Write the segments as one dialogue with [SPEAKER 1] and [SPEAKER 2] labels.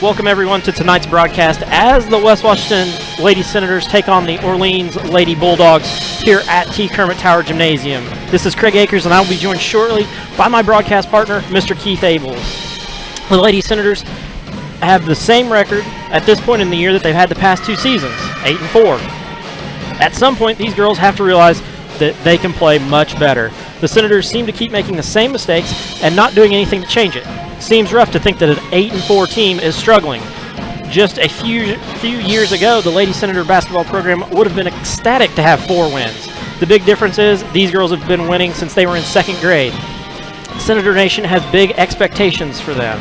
[SPEAKER 1] Welcome, everyone, to tonight's broadcast as the West Washington Lady Senators take on the Orleans Lady Bulldogs here at T. Kermit Tower Gymnasium. This is Craig Akers, and I will be joined shortly by my broadcast partner, Mr. Keith Abels. The Lady Senators have the same record at this point in the year that they've had the past two seasons, 8-4. At some point, these girls have to realize that they can play much better. The Senators seem to keep making the same mistakes and not doing anything to change it. Seems rough to think that an 8-4 team is struggling. Just a few years ago, the Lady Senator basketball program would have been ecstatic to have 4 wins. The big difference is these girls have been winning since they were in 2nd grade. Senator Nation has big expectations for them.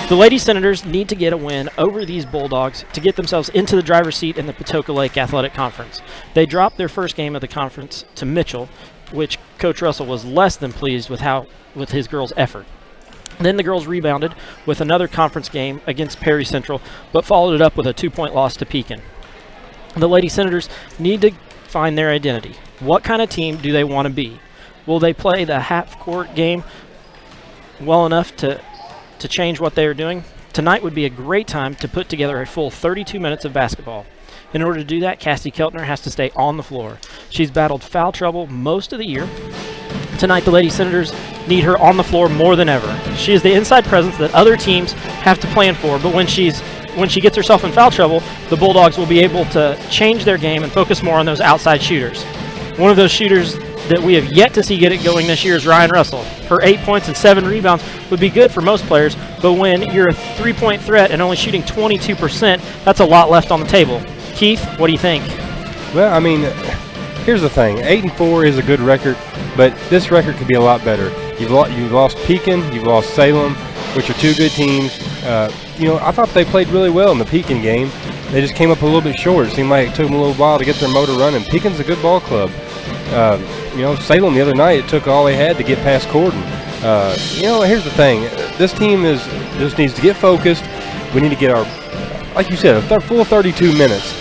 [SPEAKER 1] The Lady Senators need to get a win over these Bulldogs to get themselves into the driver's seat in the Patoka Lake Athletic Conference. They dropped their first game of the conference to Mitchell, which Coach Russell was less than pleased with his girls' effort. Then the girls rebounded with another conference game against Perry Central, but followed it up with a 2-point loss to Pekin. The Lady Senators need to find their identity. What kind of team do they want to be? Will they play the half-court game well enough to change what they are doing? Tonight would be a great time to put together a full 32 minutes of basketball. In order to do that, Cassie Keltner has to stay on the floor. She's battled foul trouble most of the year. Tonight, the Lady Senators need her on the floor more than ever. She is the inside presence that other teams have to plan for, but when she gets herself in foul trouble, the Bulldogs will be able to change their game and focus more on those outside shooters. One of those shooters that we have yet to see get it going this year is Ryan Russell. Her 8 points and 7 rebounds would be good for most players, but when you're a 3-point threat and only shooting 22%, that's a lot left on the table. Keith, what do you think?
[SPEAKER 2] Well, I mean, here's the thing. 8-4 is a good record, but this record could be a lot better. You've lost Pekin, you've lost Salem, which are 2 good teams. I thought they played really well in the Pekin game. They just came up a little bit short. It seemed like it took them a little while to get their motor running. Pekin's a good ball club. Salem the other night, it took all they had to get past Corden. Here's the thing. This team just needs to get focused. We need to get like you said, a full 32 minutes.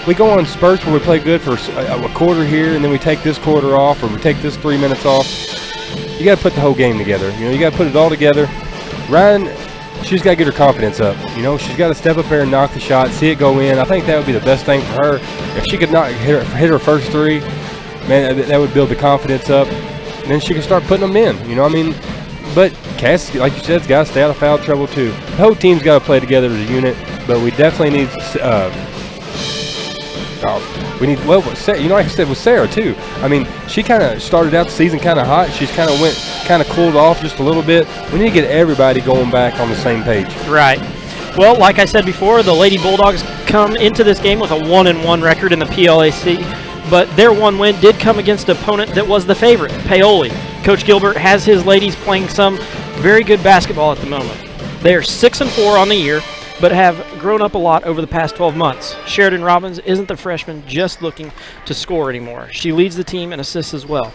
[SPEAKER 2] We go on spurts where we play good for a quarter here, and then we take this quarter off, or we take this 3 minutes off. You got to put the whole game together. You got to put it all together. Ryan, she's got to get her confidence up. She's got to step up there and knock the shot, see it go in. I think that would be the best thing for her. If she could hit her first 3, man, that would build the confidence up. And then she can start putting them in. But Cass, like you said, has got to stay out of foul trouble too. The whole team's got to play together as a unit. But we definitely need. Like I said with Sarah too. I mean, she kind of started out the season kind of hot. She's kind of cooled off just a little bit. We need to get everybody going back on the same page.
[SPEAKER 1] Right. Well, like I said before, the Lady Bulldogs come into this game with a 1-1 record in the PLAC, but their one win did come against an opponent that was the favorite, Paoli. Coach Gilbert has his ladies playing some very good basketball at the moment. They are 6-4 on the year, but have grown up a lot over the past 12 months. Sheridan Robbins isn't the freshman just looking to score anymore. She leads the team in assists as well.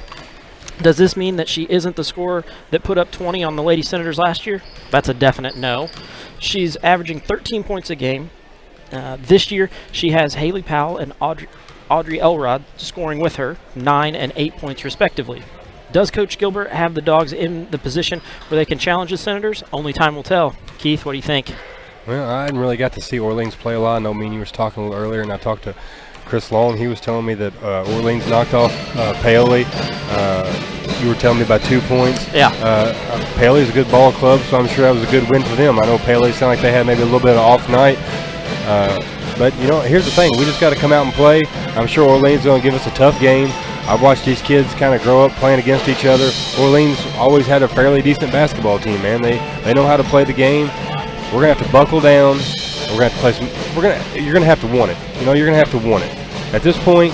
[SPEAKER 1] Does this mean that she isn't the scorer that put up 20 on the Lady Senators last year? That's a definite no. She's averaging 13 points a game. This year, she has Haley Powell and Audrey Elrod scoring with her, 9 and 8 points respectively. Does Coach Gilbert have the Dogs in the position where they can challenge the Senators? Only time will tell. Keith, what do you think?
[SPEAKER 2] Well, I hadn't really got to see Orleans play a lot. I know you was talking a little earlier, and I talked to Chris Long. He was telling me that Orleans knocked off Paoli. You were telling me about 2 points.
[SPEAKER 1] Yeah.
[SPEAKER 2] Paoli's a good ball club, so I'm sure that was a good win for them. I know Paoli sounded like they had maybe a little bit of off night. But, here's the thing. We just got to come out and play. I'm sure Orleans is going to give us a tough game. I've watched these kids kind of grow up playing against each other. Orleans always had a fairly decent basketball team, man. They know how to play the game. We're gonna have to buckle down. We're gonna have to play some. You're gonna have to want it. You're gonna have to want it. At this point,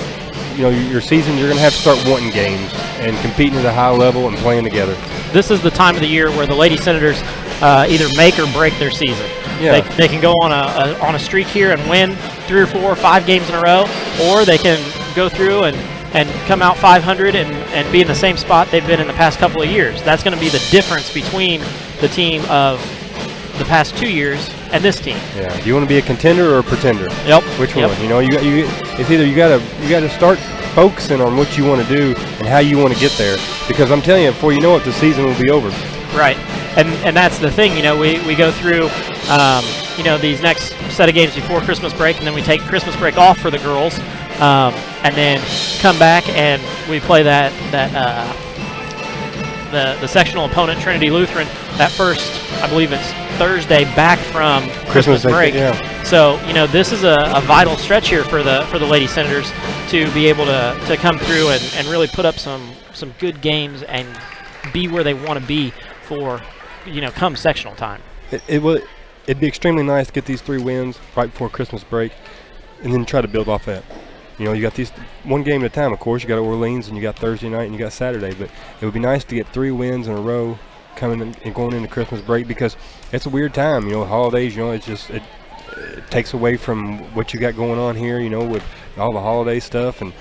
[SPEAKER 2] your season, you're gonna have to start wanting games and competing at a high level and playing together.
[SPEAKER 1] This is the time of the year where the Lady Senators either make or break their season. Yeah. They can go on a streak here and win 3 or 4 or 5 games in a row, or they can go through and come out 500 and be in the same spot they've been in the past couple of years. That's going to be the difference between the team of the past 2 years and this team.
[SPEAKER 2] Yeah. Do you want to be a contender or a pretender?
[SPEAKER 1] Yep.
[SPEAKER 2] Which one? It's either you got to start focusing on what you want to do and how you want to get there, because I'm telling you, before you know it, the season will be over.
[SPEAKER 1] Right. And that's the thing, we go through these next set of games before Christmas break, and then we take Christmas break off for the girls, and then come back and we play the sectional opponent, Trinity Lutheran, that first, I believe it's Thursday back from Christmas break.
[SPEAKER 2] Yeah.
[SPEAKER 1] So, this is a vital stretch here for the Lady Senators to be able to come through and really put up some good games and be where they want to be for, come sectional time.
[SPEAKER 2] It'd be extremely nice to get these 3 wins right before Christmas break and then try to build off that. You got these one game at a time, of course. You got Orleans and you got Thursday night and you got Saturday, but it would be nice to get 3 wins in a row coming in and going into Christmas break, because it's a weird time. Holidays, it's just it takes away from what you got going on here, with all the holiday stuff, and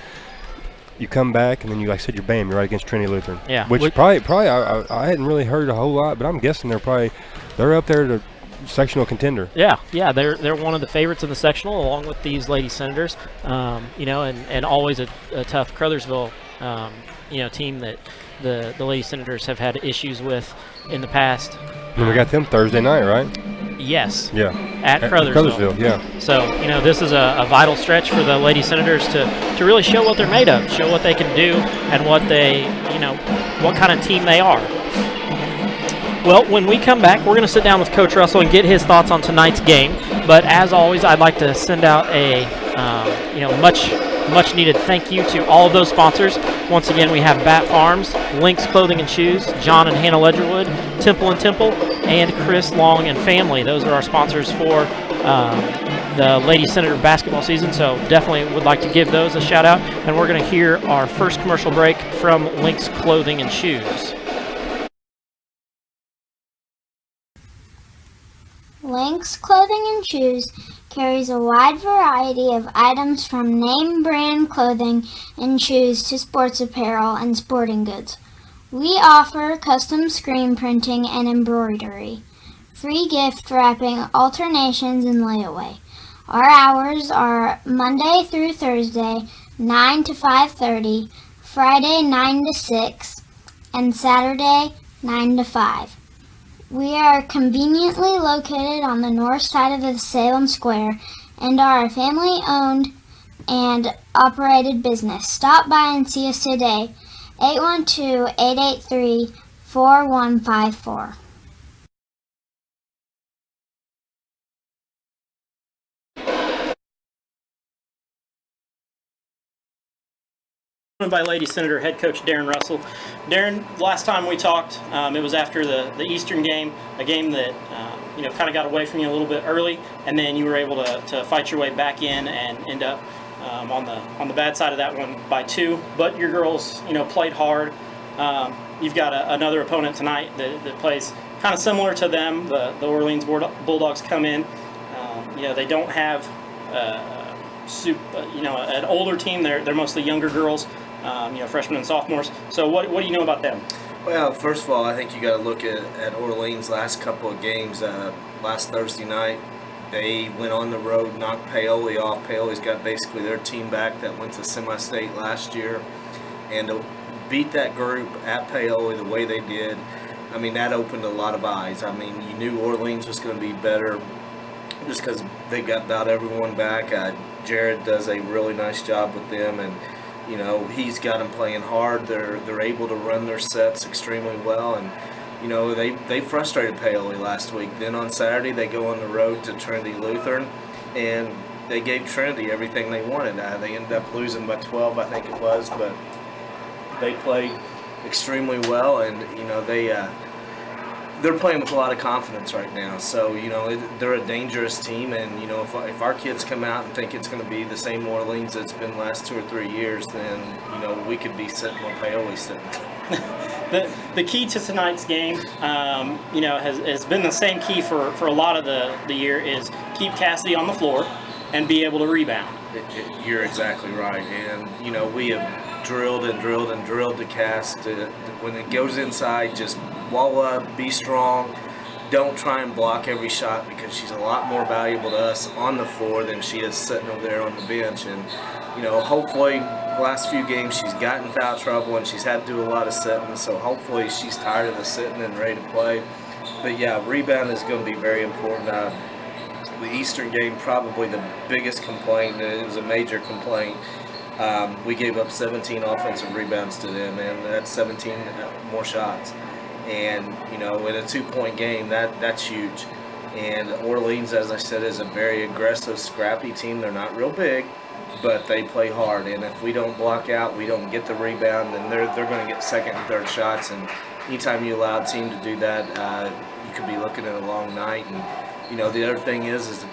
[SPEAKER 2] you come back and then like I said, you're right against Trinity Lutheran.
[SPEAKER 1] Yeah.
[SPEAKER 2] Which probably I hadn't really heard a whole lot, but I'm guessing they're up there to sectional contender.
[SPEAKER 1] Yeah, they're one of the favorites in the sectional, along with these Lady Senators. And always a tough Crothersville, team that the Lady Senators have had issues with in the past.
[SPEAKER 2] And we got them Thursday night, right?
[SPEAKER 1] Yes.
[SPEAKER 2] Yeah.
[SPEAKER 1] At Crothersville.
[SPEAKER 2] Yeah.
[SPEAKER 1] So this is a vital stretch for the Lady Senators to really show what they're made of, show what they can do, and what what kind of team they are. Well, when we come back, we're going to sit down with Coach Russell and get his thoughts on tonight's game. But as always, I'd like to send out a much needed thank you to all of those sponsors. Once again, we have Bat Farms, Lynx Clothing and Shoes, John and Hannah Ledgerwood, Temple and Temple, and Chris Long and Family. Those are our sponsors for the Lady Senator basketball season, so definitely would like to give those a shout out. And we're going to hear our first commercial break from Lynx Clothing and Shoes.
[SPEAKER 3] Lynx Clothing and Shoes carries a wide variety of items from name brand clothing and shoes to sports apparel and sporting goods. We offer custom screen printing and embroidery, free gift wrapping, alternations, and layaway. Our hours are Monday through Thursday, 9 to 5:30, Friday 9 to 6, and Saturday 9 to 5. We are conveniently located on the north side of the Salem Square and are a family-owned and operated business. Stop by and see us today, 812-883-4154.
[SPEAKER 1] By Lady Senator Head Coach Darren Russell. Darren, last time we talked, it was after the Eastern game, a game that kind of got away from you a little bit early, and then you were able to fight your way back in and end up on the bad side of that one by 2. But your girls, played hard. You've got another opponent tonight that plays kind of similar to them. The Orleans Bulldogs come in. They don't have an older team. They're mostly younger girls. Freshmen and sophomores. So what do you know about them?
[SPEAKER 4] Well, first of all, I think you got to look at Orleans' last couple of games. Last Thursday night, they went on the road, knocked Paoli off. Paoli's got basically their team back that went to semi-state last year. And to beat that group at Paoli the way they did, I mean, that opened a lot of eyes. I mean, you knew Orleans was going to be better just because they got about everyone back. Jared does a really nice job with them, and he's got them playing hard. They're able to run their sets extremely well, and they frustrated Paoli last week. Then on Saturday they go on the road to Trinity Lutheran, and they gave Trinity everything they wanted. They ended up losing by 12, I think it was, but they played extremely well, and they're playing with a lot of confidence right now. So, they're a dangerous team, and, if our kids come out and think it's going to be the same Orleans that's been the last 2 or 3 years, then, we could be sitting where Paoli's sitting.
[SPEAKER 1] The key to tonight's game, has been the same key for a lot of the year, is keep Cassidy on the floor and be able to rebound.
[SPEAKER 4] You're exactly right. And, we have drilled and drilled and drilled the Cass. When it goes inside, just wall up, be strong. Don't try and block every shot, because she's a lot more valuable to us on the floor than she is sitting over there on the bench. And, hopefully the last few games she's gotten foul trouble and she's had to do a lot of sitting. So hopefully she's tired of the sitting and ready to play. But yeah, rebound is going to be very important. The Eastern game, probably the biggest complaint. It was a major complaint. We gave up 17 offensive rebounds to them, and that's 17 more shots. And in a 2-point game, that's huge. And Orleans, as I said, is a very aggressive, scrappy team. They're not real big, but they play hard. And if we don't block out, we don't get the rebound, then they're going to get second and third shots. And anytime you allow a team to do that, you could be looking at a long night. And the other thing is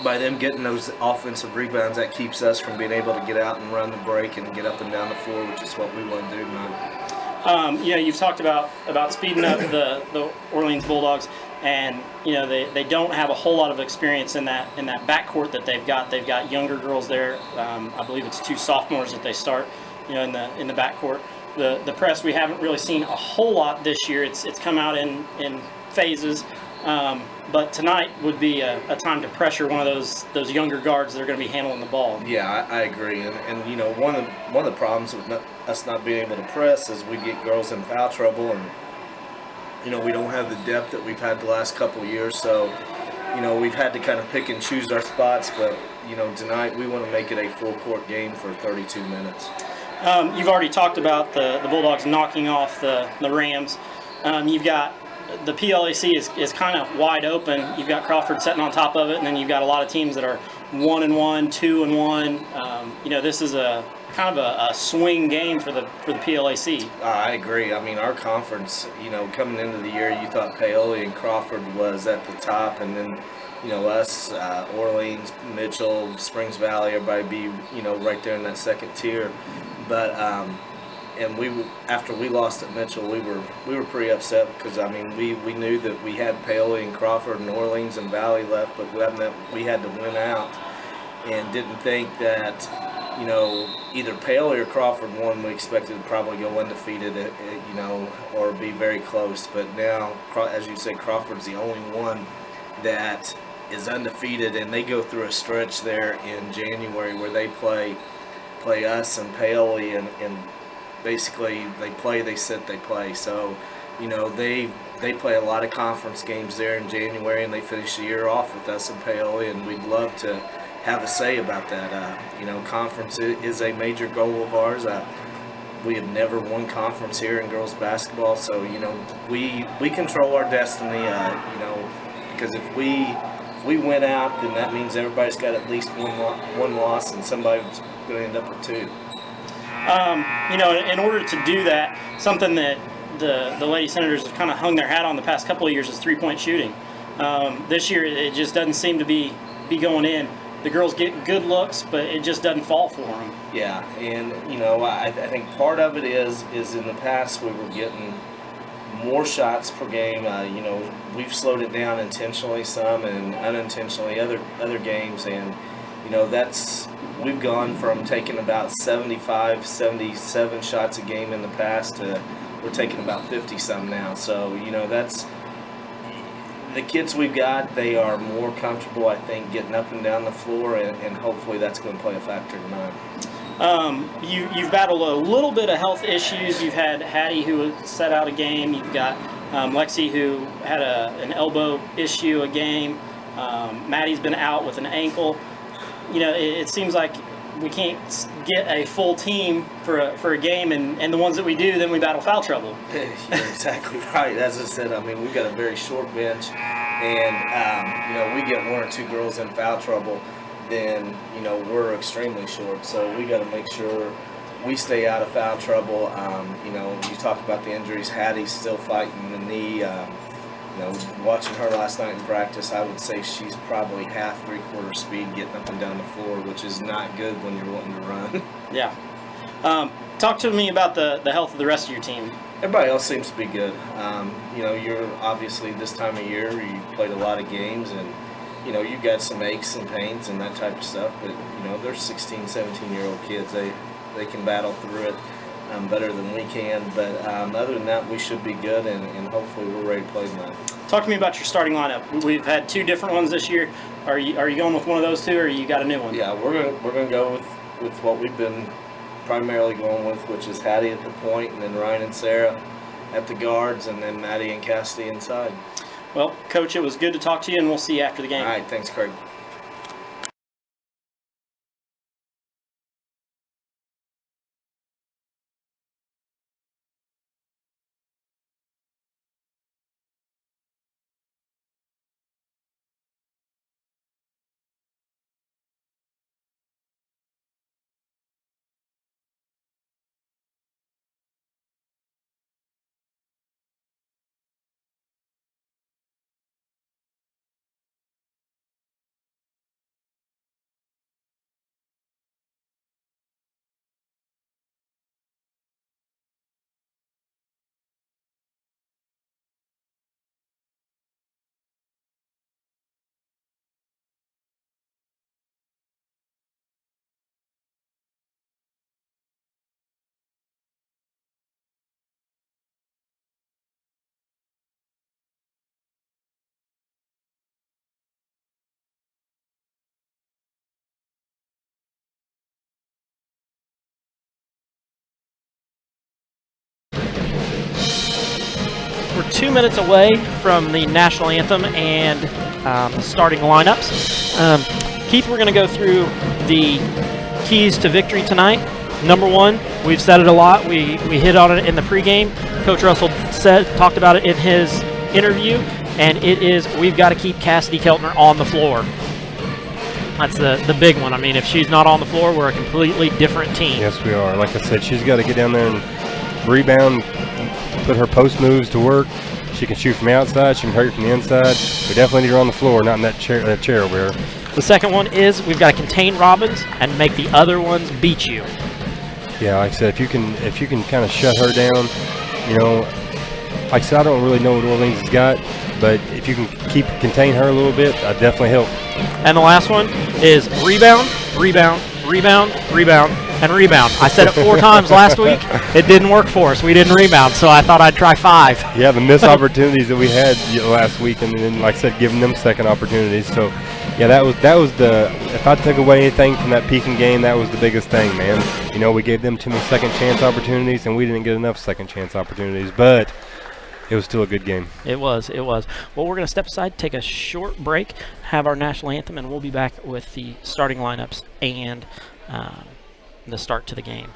[SPEAKER 4] by them getting those offensive rebounds, that keeps us from being able to get out and run the break and get up and down the floor, which is what we want to do tonight.
[SPEAKER 1] You've talked about speeding up the Orleans Bulldogs, and they don't have a whole lot of experience in that backcourt that they've got. They've got younger girls there. I believe it's 2 sophomores that they start in the backcourt. The press, we haven't really seen a whole lot this year. It's come out in phases. But tonight would be a time to pressure one of those younger guards that are going to be handling the ball.
[SPEAKER 4] Yeah, I agree. And one of the problems with us not being able to press is we get girls in foul trouble, and we don't have the depth that we've had the last couple of years. So we've had to kind of pick and choose our spots. But tonight we want to make it a full court game for 32 minutes.
[SPEAKER 1] You've already talked about the Bulldogs knocking off the Rams. You've got the PLAC is kind of wide open. You've got Crawford sitting on top of it, and then you've got a lot of teams that are 1-1, 2-1. This is a kind of a swing game for the PLAC.
[SPEAKER 4] I agree. I mean, our conference, coming into the year, you thought Paoli and Crawford was at the top, and then us, Orleans, Mitchell, Springs Valley, everybody be right there in that second tier. But and after we lost at Mitchell, we were pretty upset because we knew that we had Paoli and Crawford and Orleans and Valley left, but we had to win out, and didn't think that either Paoli or Crawford won. We expected to probably go undefeated, or be very close. But now, as you said, Crawford's the only one that is undefeated, and they go through a stretch there in January where they play us and Paoli, and basically they play, they sit, they play. So they play a lot of conference games there in January, and they finish the year off with us and Paoli, and we'd love to have a say about that. Conference is a major goal of ours. We have never won conference here in girls basketball, so we control our destiny. Because if we win out, then that means everybody's got at least one loss, and somebody's going to end up with 2.
[SPEAKER 1] In order to do that, something that the Lady Senators have kind of hung their hat on the past couple of years is 3-point shooting. This year, it just doesn't seem to be going in. The girls get good looks, but it just doesn't fall for them.
[SPEAKER 4] Yeah, and I think part of it is in the past we were getting more shots per game. We've slowed it down intentionally some, and unintentionally other games, and we've gone from taking about 75, 77 shots a game in the past to we're taking about 50 some now. So that's the kids we've got. They are more comfortable, I think, getting up and down the floor, and hopefully that's going to play a factor tonight.
[SPEAKER 1] You've battled a little bit of health issues. You've had Hattie, who set out a game. You've got Lexi, who had an elbow issue a game. Maddie's been out with an ankle. It seems like we can't get a full team for a game, and the ones that we do, then we battle foul trouble.
[SPEAKER 4] You're exactly right. As I said, we've got a very short bench, and we get 1 or 2 girls in foul trouble, then we're extremely short. So we got to make sure we stay out of foul trouble. You talk about the injuries. Hattie's still fighting the knee. Watching her last night in practice, I would say she's probably half, 3/4 speed getting up and down the floor, which is not good when you're wanting to run.
[SPEAKER 1] Yeah. Talk to me about the health of the rest of your team.
[SPEAKER 4] Everybody else seems to be good. You're obviously this time of year, you played a lot of games, and you've got some aches and pains and that type of stuff, but they're 16, 17-year-old kids. They can battle through it better than we can, but other than that, we should be good, and hopefully we're ready to play tonight.
[SPEAKER 1] Talk to me about your starting lineup. We've had 2 different ones this year. Are you going with one of those 2, or you got a new one?
[SPEAKER 4] Yeah, we're gonna go with what we've been primarily going with, which is Hattie at the point, and then Ryan and Sarah at the guards, and then Maddie and Cassidy inside.
[SPEAKER 1] Well, Coach, it was good to talk to you, and we'll see you after the game.
[SPEAKER 4] All right, thanks, Craig.
[SPEAKER 1] We're 2 minutes away from the national anthem and starting lineups. Keith, we're going to go through the keys to victory tonight. Number one, we've said it a lot. We hit on it in the pregame. Coach Russell talked about it in his interview, and it is we've got to keep Cassidy Keltner on the floor. That's the big one. I mean, if she's not on the floor, we're a completely different team.
[SPEAKER 2] Yes, we are. Like I said, she's got to get down there and rebound, put her post moves to work. She can shoot from the outside. She can hurt from the inside. We definitely need her on the floor, not in that chair over there.
[SPEAKER 1] The second one is we've got to contain Robbins and make the other ones beat you.
[SPEAKER 2] Yeah, like I said, if you can kind of shut her down, you know, like I said, I don't really know what Orleans has got, but if you can contain her a little bit, I'd definitely help.
[SPEAKER 1] And the last one is rebound, rebound, rebound, rebound, and rebound. I said it 4 times last week. It didn't work for us. We didn't rebound, so I thought I'd try 5.
[SPEAKER 2] Yeah, the missed opportunities that we had last week, and then, like I said, giving them second opportunities. So, yeah, that was the. If I took away anything from that Pekin game, that was the biggest thing, man. You know, we gave them too many second chance opportunities, and we didn't get enough second chance opportunities, but it was still a good game. It
[SPEAKER 1] was. Well, we're going to step aside, take a short break, have our national anthem, and we'll be back with the starting lineups and the start to the game.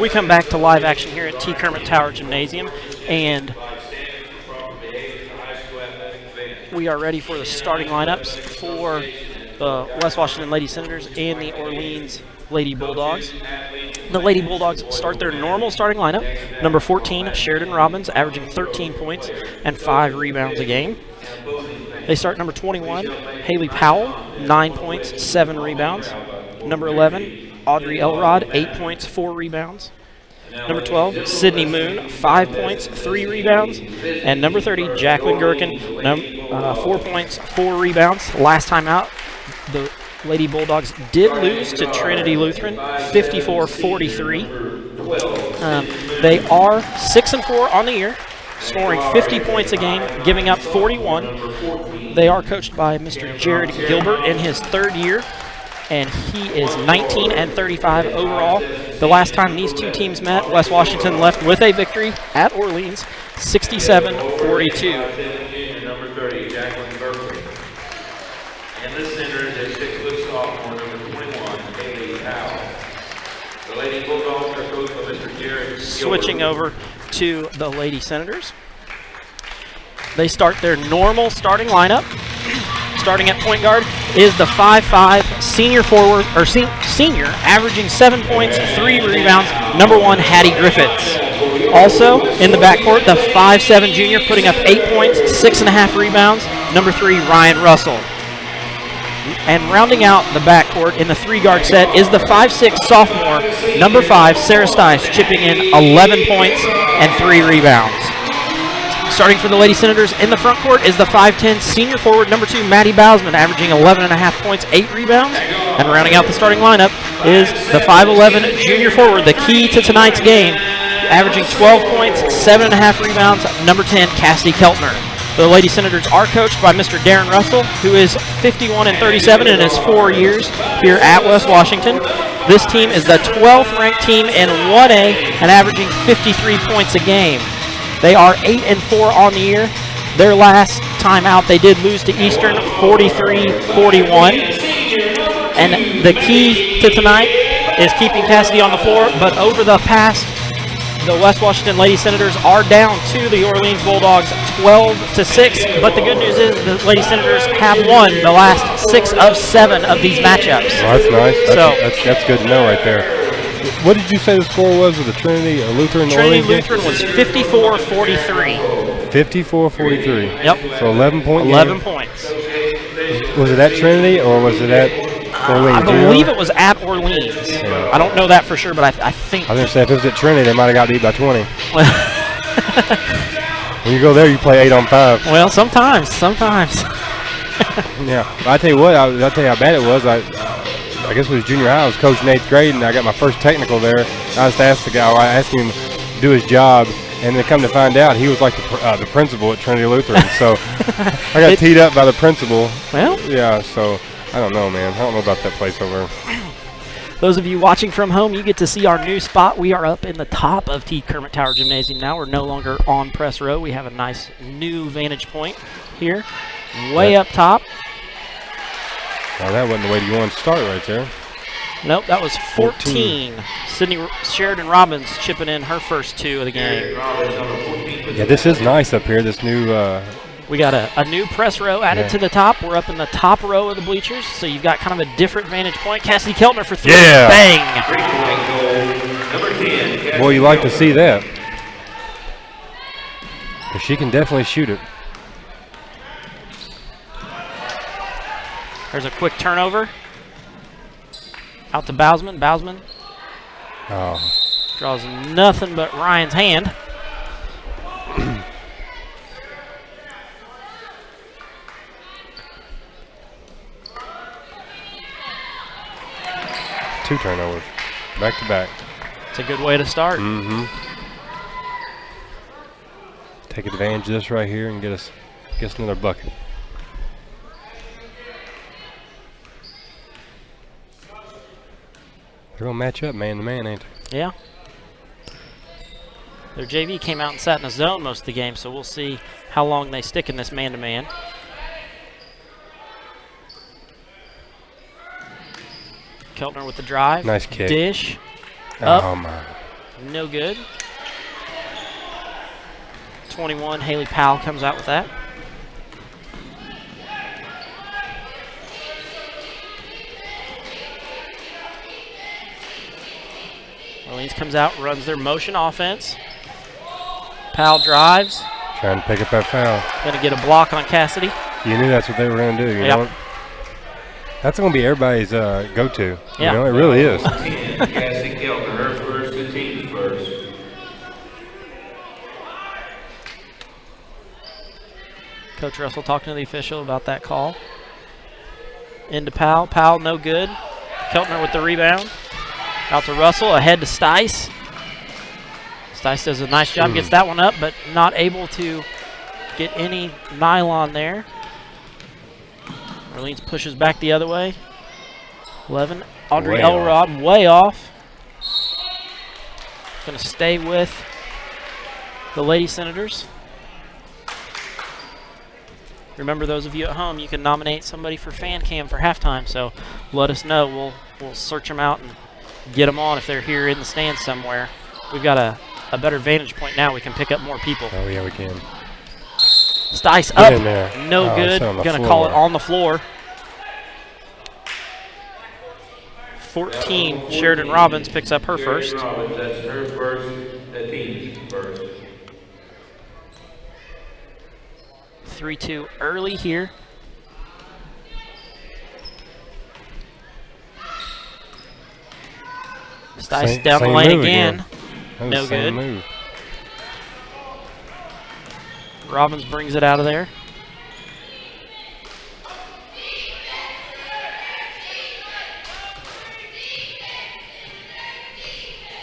[SPEAKER 1] We come back to live action here at T. Kermit Tower Gymnasium, and we are ready for the starting lineups for the West Washington Lady Senators and the Orleans Lady Bulldogs. The Lady Bulldogs start their normal starting lineup. Number 14, Sheridan Robbins, averaging 13 points and 5 rebounds a game. They start number 21, Haley Powell, 9 points, 7 rebounds. Number 11, Audrey Elrod, 8 points, 4 rebounds. Number 12, Sydney Moon, 5 points, 3 rebounds. And number 30, Jacqueline Gherkin, 4 points, 4 rebounds. Last time out, the Lady Bulldogs did lose to Trinity Lutheran, 54-43. They are 6-4 on the year, scoring 50 points a game, giving up 41. They are coached by Mr. Jared Gilbert in his 3rd year, and he is 19-35 overall. The last time these two teams met, West Washington left with a victory at Orleans, 67-42.
[SPEAKER 5] Number 30, Jacqueline Berkeley. And the center is a 6-foot sophomore, number 21, Haley Powell. The Lady Bulldogs are coached by Mr. Jared Gilbert.
[SPEAKER 1] Switching over to the Lady Senators. They start their normal starting lineup. Starting at point guard is the 5'5" senior forward, or senior, averaging 7 points, 3 rebounds, number 1, Hattie Griffiths. Also in the backcourt, the 5'7" junior, putting up 8 points, 6.5 rebounds, number 3, Ryan Russell. And rounding out the backcourt in the 3-guard set is the 5'6" sophomore, number 5, Sarah Stice, chipping in 11 points and 3 rebounds. Starting for the Lady Senators in the front court is the 5'10" senior forward, number 2, Maddie Bausman, averaging 11.5 points, 8 rebounds. And rounding out the starting lineup is the 5'11" junior forward, the key to tonight's game, averaging 12 points, 7.5 rebounds, number 10, Cassidy Keltner. The Lady Senators are coached by Mr. Darren Russell, who is 51-37 in his 4 years here at West Washington. This team is the 12th ranked team in 1A and averaging 53 points a game. They are 8-4 on the year. Their last time out, they did lose to Eastern 43-41. And the key to tonight is keeping Cassidy on the floor, but over the past, the West Washington Lady Senators are down to the Orleans Bulldogs 12-6. But the good news is the Lady Senators have won the last 6 of 7 of these matchups.
[SPEAKER 2] Well, that's nice. That's good to know right there. What did you say the score was with the Trinity Lutheran?
[SPEAKER 1] Trinity Lutheran was 54-43.
[SPEAKER 2] 54-43.
[SPEAKER 1] Yep.
[SPEAKER 2] So 11 points.
[SPEAKER 1] 11 points.
[SPEAKER 2] Was it at Trinity or was it at Orleans?
[SPEAKER 1] I believe it was at Orleans.
[SPEAKER 2] Yeah.
[SPEAKER 1] I don't know that for sure, but I think.
[SPEAKER 2] I was going to say, if it was at Trinity, they might have got beat by 20. When you go there, you play 8 on 5.
[SPEAKER 1] Well, sometimes.
[SPEAKER 2] Yeah. I tell you what, I'll tell you how bad it was. I guess it was junior high. I was coaching 8th grade, and I got my first technical there. I just asked the guy, I asked him to do his job, and then come to find out, he was like the principal at Trinity Lutheran. So I got teed up by the principal.
[SPEAKER 1] Well.
[SPEAKER 2] Yeah, so I don't know, man. I don't know about that place over there.
[SPEAKER 1] Those of you watching from home, you get to see our new spot. We are up in the top of T. Kermit Tower Gymnasium now. We're no longer on press row. We have a nice new vantage point here, way up top.
[SPEAKER 2] Now that wasn't the way you wanted to start right there.
[SPEAKER 1] Nope, that was 14. Sydney Sheridan Robbins chipping in her first 2 of the game.
[SPEAKER 2] Yeah, this is nice up here, this new...
[SPEAKER 1] We got a new press row added to the top. We're up in the top row of the bleachers, so you've got kind of a different vantage point. Cassidy Keltner for 3.
[SPEAKER 2] Yeah.
[SPEAKER 1] Bang!
[SPEAKER 2] Boy, you like to see that. But she can definitely shoot it.
[SPEAKER 1] There's a quick turnover. Out to Bausman. Bausman draws nothing but Ryan's hand.
[SPEAKER 2] Two turnovers, back to back.
[SPEAKER 1] It's a good way to start.
[SPEAKER 2] Mm-hmm. Take advantage of this right here and get us another bucket. They're gonna match up man to man, ain't they?
[SPEAKER 1] Yeah. Their JV came out and sat in a zone most of the game, so we'll see how long they stick in this man-to-man. Keltner with the drive.
[SPEAKER 2] Nice kick.
[SPEAKER 1] Dish.
[SPEAKER 2] Oh,
[SPEAKER 1] Up.
[SPEAKER 2] my.
[SPEAKER 1] No good. 21, Haley Powell comes out with that. Orleans comes out, runs their motion offense. Powell drives.
[SPEAKER 2] Trying to pick up that foul.
[SPEAKER 1] Going to get a block on Cassidy.
[SPEAKER 2] You knew that's what they were going to do, you know? That's going to be everybody's go-to.
[SPEAKER 1] Yeah.
[SPEAKER 2] You know, it really is.
[SPEAKER 5] Cassidy Kelton, her first, the team's first.
[SPEAKER 1] Coach Russell talking to the official about that call. Into Powell. Powell, no good. Keltner with the rebound. Out to Russell, ahead to Stice. Stice does a nice job, gets that one up, but not able to get any nylon there. Orleans pushes back the other way. 11, Audrey
[SPEAKER 2] Way
[SPEAKER 1] Elrod, way off. Going to stay with the Lady Senators. Remember, those of you at home, you can nominate somebody for fan cam for halftime, so let us know. We'll search them out and get them on if they're here in the stands somewhere. We've got a better vantage point now. We can pick up more people.
[SPEAKER 2] Oh, yeah, we can.
[SPEAKER 1] Stice
[SPEAKER 2] Get
[SPEAKER 1] up.
[SPEAKER 2] in there.
[SPEAKER 1] No
[SPEAKER 2] Oh,
[SPEAKER 1] good.
[SPEAKER 2] it's on the
[SPEAKER 1] Going to call it
[SPEAKER 2] floor.
[SPEAKER 1] on the floor. 14, Sheridan Robbins picks up her first.
[SPEAKER 5] Robbins, that's her first, the team's first.
[SPEAKER 1] 3-2 early here. Stice down the
[SPEAKER 2] Same
[SPEAKER 1] lane
[SPEAKER 2] move
[SPEAKER 1] again.
[SPEAKER 2] That was
[SPEAKER 1] No
[SPEAKER 2] the same
[SPEAKER 1] good.
[SPEAKER 2] move.
[SPEAKER 1] Robbins brings it out of there.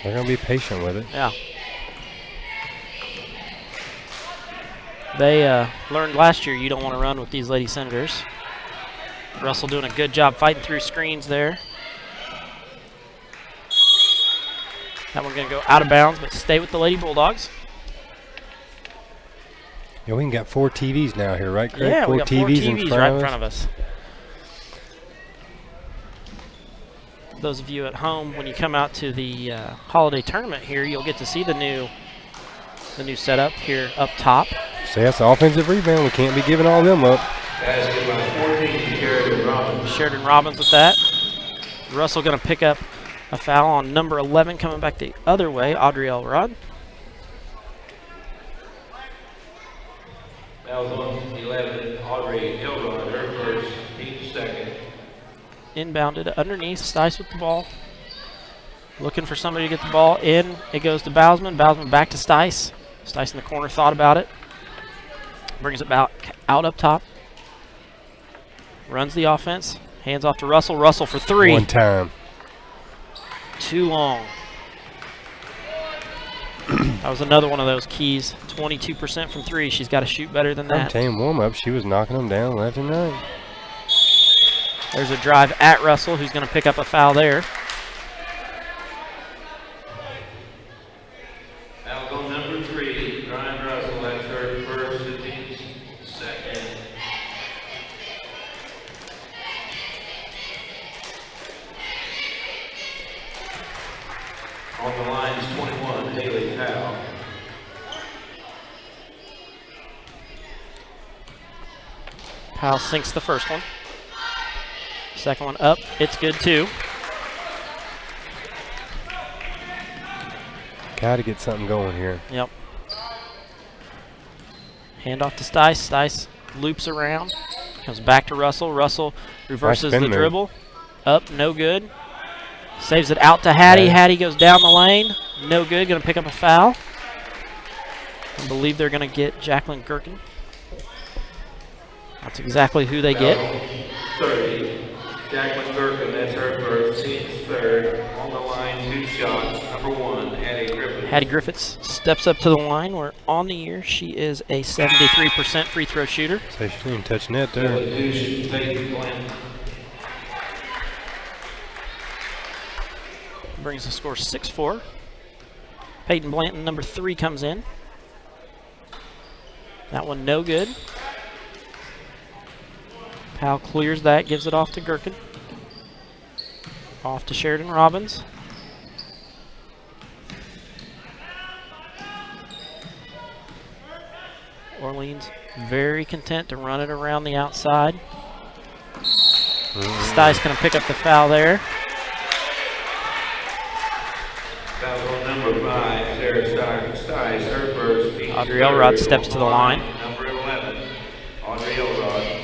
[SPEAKER 2] They're going to be patient with it.
[SPEAKER 1] Yeah. They learned last year you don't want to run with these Lady Senators. Russell doing a good job fighting through screens there. That one's going to go out of bounds, but stay with the Lady Bulldogs.
[SPEAKER 2] Yeah, we can got 4 TVs now here, right, Craig?
[SPEAKER 1] Yeah, we got 4 TVs
[SPEAKER 2] in
[SPEAKER 1] right in
[SPEAKER 2] of
[SPEAKER 1] front of
[SPEAKER 2] us.
[SPEAKER 1] us. Those of you at home, when you come out to the holiday tournament here, you'll get to see the new setup here up top.
[SPEAKER 2] So that's the offensive rebound. We can't be giving all them up.
[SPEAKER 5] Basket by 14, Sheridan Robbins.
[SPEAKER 1] Sheridan Robbins with that. Russell going to pick up a foul on number 11 coming back the other way, Audrey Elrod.
[SPEAKER 5] That was on 11, Audrey Elrod, her first, team's second.
[SPEAKER 1] Inbounded underneath, Stice with the ball. Looking for somebody to get the ball in. It goes to Bousman. Bousman back to Stice. Stice in the corner thought about it. Brings it out up top. Runs the offense. Hands off to Russell. Russell for 3.
[SPEAKER 2] One time.
[SPEAKER 1] Too long. That was another one of those keys. 22% from 3. She's got to shoot better than
[SPEAKER 2] I'm
[SPEAKER 1] that.
[SPEAKER 2] telling you, warm-up, she was knocking them down left and right.
[SPEAKER 1] There's a drive at Russell, who's going to pick up a foul there.
[SPEAKER 5] Foul on number 3, Ryan Russell, that's her first, the team's second. On the line is 21, Haley Powell.
[SPEAKER 1] Powell sinks the first one. Second one up. It's good too.
[SPEAKER 2] Got to get something going here.
[SPEAKER 1] Yep. Hand off to Stice. Stice loops around. Comes back to Russell. Russell reverses
[SPEAKER 2] Nice
[SPEAKER 1] the
[SPEAKER 2] spin move.
[SPEAKER 1] dribble. Up, no good. Saves it out to Hattie.
[SPEAKER 2] Yeah.
[SPEAKER 1] Hattie goes down the lane. No good. Going to pick up a foul. I believe they're going to get Jacqueline Gherkin. That's exactly who they get.
[SPEAKER 5] 30, Jacqueline Gherkin, that's her first, team's third. On the line, 2 shots. Number 1, Hattie Griffith.
[SPEAKER 1] Hattie Griffiths steps up to the line where on the year she is a 73% free throw shooter.
[SPEAKER 2] So she didn't touch net there.
[SPEAKER 5] Substitution, Peyton Blanton.
[SPEAKER 1] Brings the score 6-4. Peyton Blanton, number 3, comes in. That one no good. Powell clears that, gives it off to Gherkin. Off to Sheridan Robbins. Orleans very content to run it around the outside. Stice going to pick up the foul there.
[SPEAKER 5] Foul on number 5, Sarah Stice, her first.
[SPEAKER 1] Audrey Elrod steps to the line.
[SPEAKER 5] Number 11, Audrey Elrod.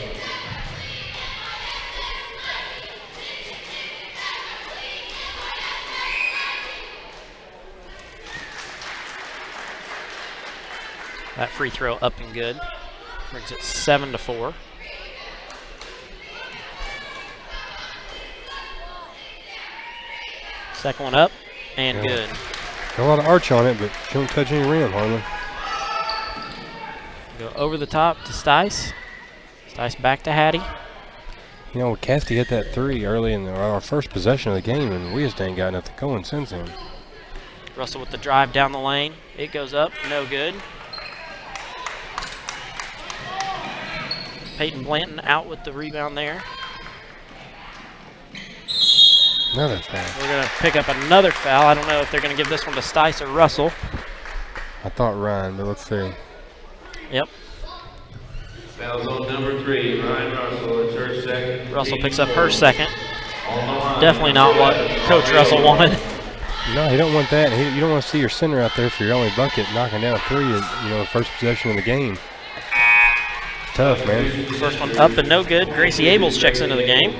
[SPEAKER 1] That free throw up and good. Brings it 7-4. Second one up and good.
[SPEAKER 2] Got a lot of arch on it, but she don't touch any rim, hardly.
[SPEAKER 1] Go over the top to Stice. Stice back to Hattie.
[SPEAKER 2] You know, Cassidy hit that 3 early in our first possession of the game, and we just ain't got nothing going since then.
[SPEAKER 1] Russell with the drive down the lane. It goes up, no good. Peyton Blanton out with the rebound there.
[SPEAKER 2] Another foul.
[SPEAKER 1] We're going to pick up another foul. I don't know if they're going to give this one to Stice or Russell.
[SPEAKER 2] I thought Ryan, but let's see.
[SPEAKER 1] Yep.
[SPEAKER 5] Foul's on number 3, Ryan Russell. It's her second.
[SPEAKER 1] Russell picks up her second.
[SPEAKER 5] On the line.
[SPEAKER 1] Definitely not what Coach Russell wanted.
[SPEAKER 2] No, you don't want that. You don't want to see your center out there for your only bucket knocking down a 3 in, first possession of the game. It's tough, man.
[SPEAKER 1] First one up and no good. Gracie Abels checks into the game.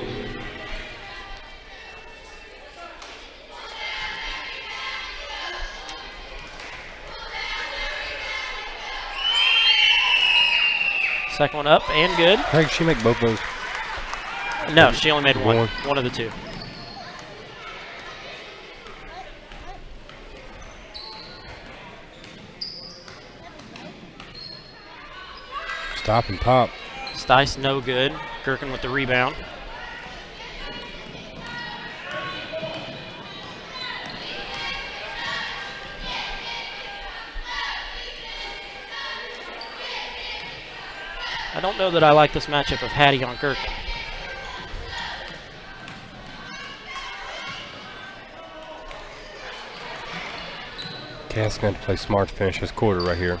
[SPEAKER 1] Second one up and good.
[SPEAKER 2] How did she make both those?
[SPEAKER 1] No, she only made one.
[SPEAKER 2] One.
[SPEAKER 1] One of the two.
[SPEAKER 2] Stop and pop.
[SPEAKER 1] Stice, no good. Gherkin with the rebound. I don't know that I like this matchup of Hattie on Gherkin.
[SPEAKER 2] Cass going to play smart to finish this quarter right here.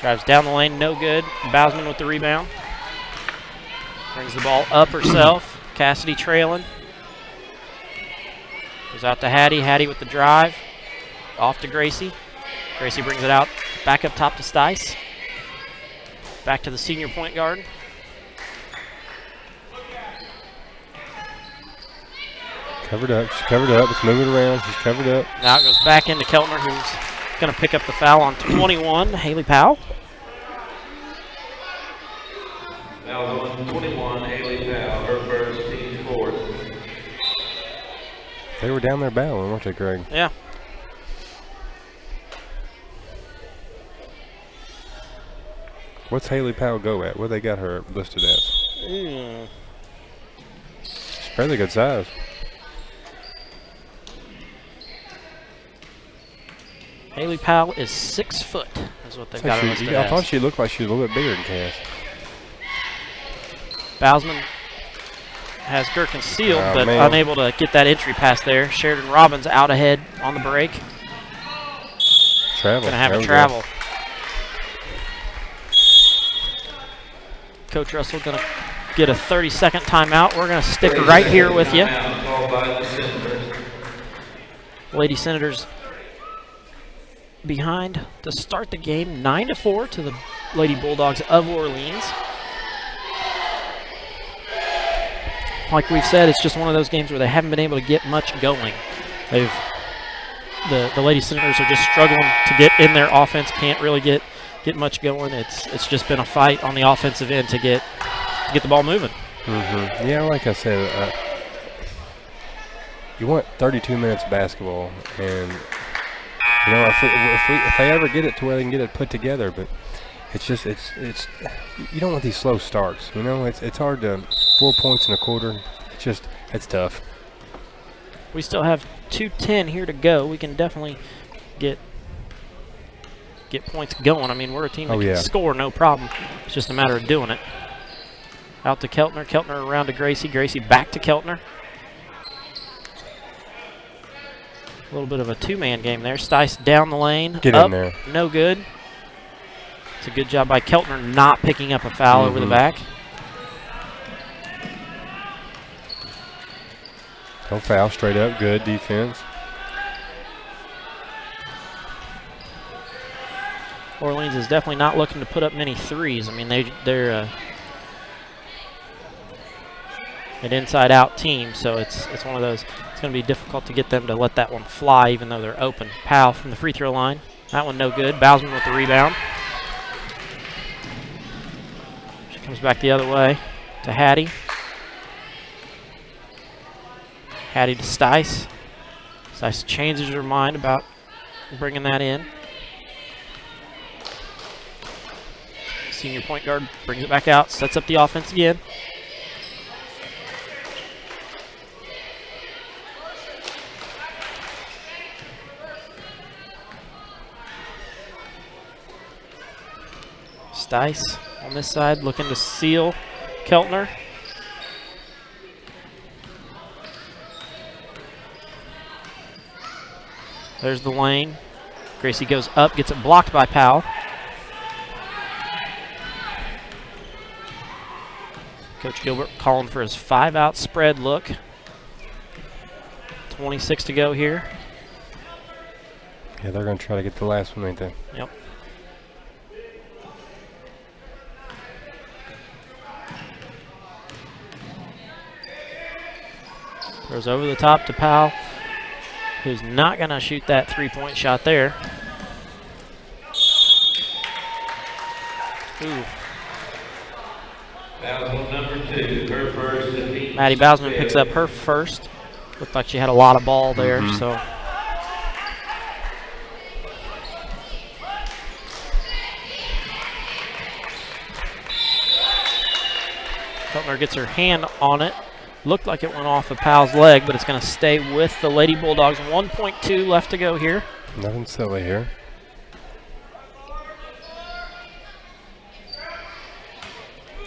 [SPEAKER 1] Drives down the lane, no good. Bousman with the rebound. Brings the ball up herself. Cassidy trailing. Goes out to Hattie. Hattie with the drive. Off to Gracie. Gracie brings it out. Back up top to Stice. Back to the senior point guard.
[SPEAKER 2] Covered up. She's covered up. It's moving around. She's covered up.
[SPEAKER 1] Now it goes back into Keltner, who's going to pick up the foul on 21. Haley Powell.
[SPEAKER 5] Foul on 21, Haley Powell, her first, team fourth.
[SPEAKER 2] They were down there battling, weren't they, Greg?
[SPEAKER 1] Yeah.
[SPEAKER 2] What's Haley Powell go at? What they got her listed as?
[SPEAKER 1] Mm.
[SPEAKER 2] She's fairly good size.
[SPEAKER 1] Haley Powell is 6 foot, is what they've got her listed
[SPEAKER 2] I
[SPEAKER 1] as.
[SPEAKER 2] thought she looked like she was a little bit bigger than Cass.
[SPEAKER 1] Bousman has Gherkin sealed,
[SPEAKER 2] Oh,
[SPEAKER 1] but
[SPEAKER 2] man.
[SPEAKER 1] unable to get that entry pass there. Sheridan Robbins out ahead on the break.
[SPEAKER 2] Travel.
[SPEAKER 1] Going to have
[SPEAKER 2] There
[SPEAKER 1] a
[SPEAKER 2] we
[SPEAKER 1] travel. Coach Russell going to get a 30-second timeout. We're going to stick right here with you.
[SPEAKER 5] Timeout called by the Senators.
[SPEAKER 1] Lady Senators behind to start the game, 9-4 to the Lady Bulldogs of Orleans. Like we've said, it's just one of those games where they haven't been able to get much going. The Lady Senators are just struggling to get in their offense, can't really get much going. It's just been a fight on the offensive end to get the ball moving.
[SPEAKER 2] Mm-hmm. Yeah, like I said, you want 32 minutes of basketball, and if they ever get it to where they can get it put together, but it's you don't want these slow starts. It's hard to 4 points in a quarter. It's tough.
[SPEAKER 1] We still have 2:10 here to go. We can definitely get points going. I mean, we're a team that can score, no problem. It's just a matter of doing it. Out to Keltner. Keltner around to Gracie. Gracie back to Keltner. A little bit of a two-man game there. Stice down the lane.
[SPEAKER 2] Get
[SPEAKER 1] up,
[SPEAKER 2] in there.
[SPEAKER 1] no good. It's a good job by Keltner not picking up a foul over the back.
[SPEAKER 2] No foul, straight up, good defense.
[SPEAKER 1] Orleans is definitely not looking to put up many threes. I mean, they're an inside-out team, so it's one of those. It's going to be difficult to get them to let that one fly, even though they're open. Powell from the free throw line. That one no good. Bausman with the rebound. She comes back the other way to Hattie. Hattie to Stice. Stice changes her mind about bringing that in. Senior point guard brings it back out, sets up the offense again. Stice on this side looking to seal Keltner. There's the lane. Gracie goes up, gets it blocked by Powell. Coach Gilbert calling for his 5-out spread look. 26 to go here.
[SPEAKER 2] Yeah, they're going to try to get the last one, ain't they?
[SPEAKER 1] Yep. Throws over the top to Powell, who's not going to shoot that three-point shot there. Ooh.
[SPEAKER 5] Bausman number 2, her first.
[SPEAKER 1] Maddie Bausman picks up her first. Looked like she had a lot of ball there, so. Keltner gets her hand on it. Looked like it went off of Powell's leg, but it's going to stay with the Lady Bulldogs. 1.2 left to go here.
[SPEAKER 2] Nothing silly here.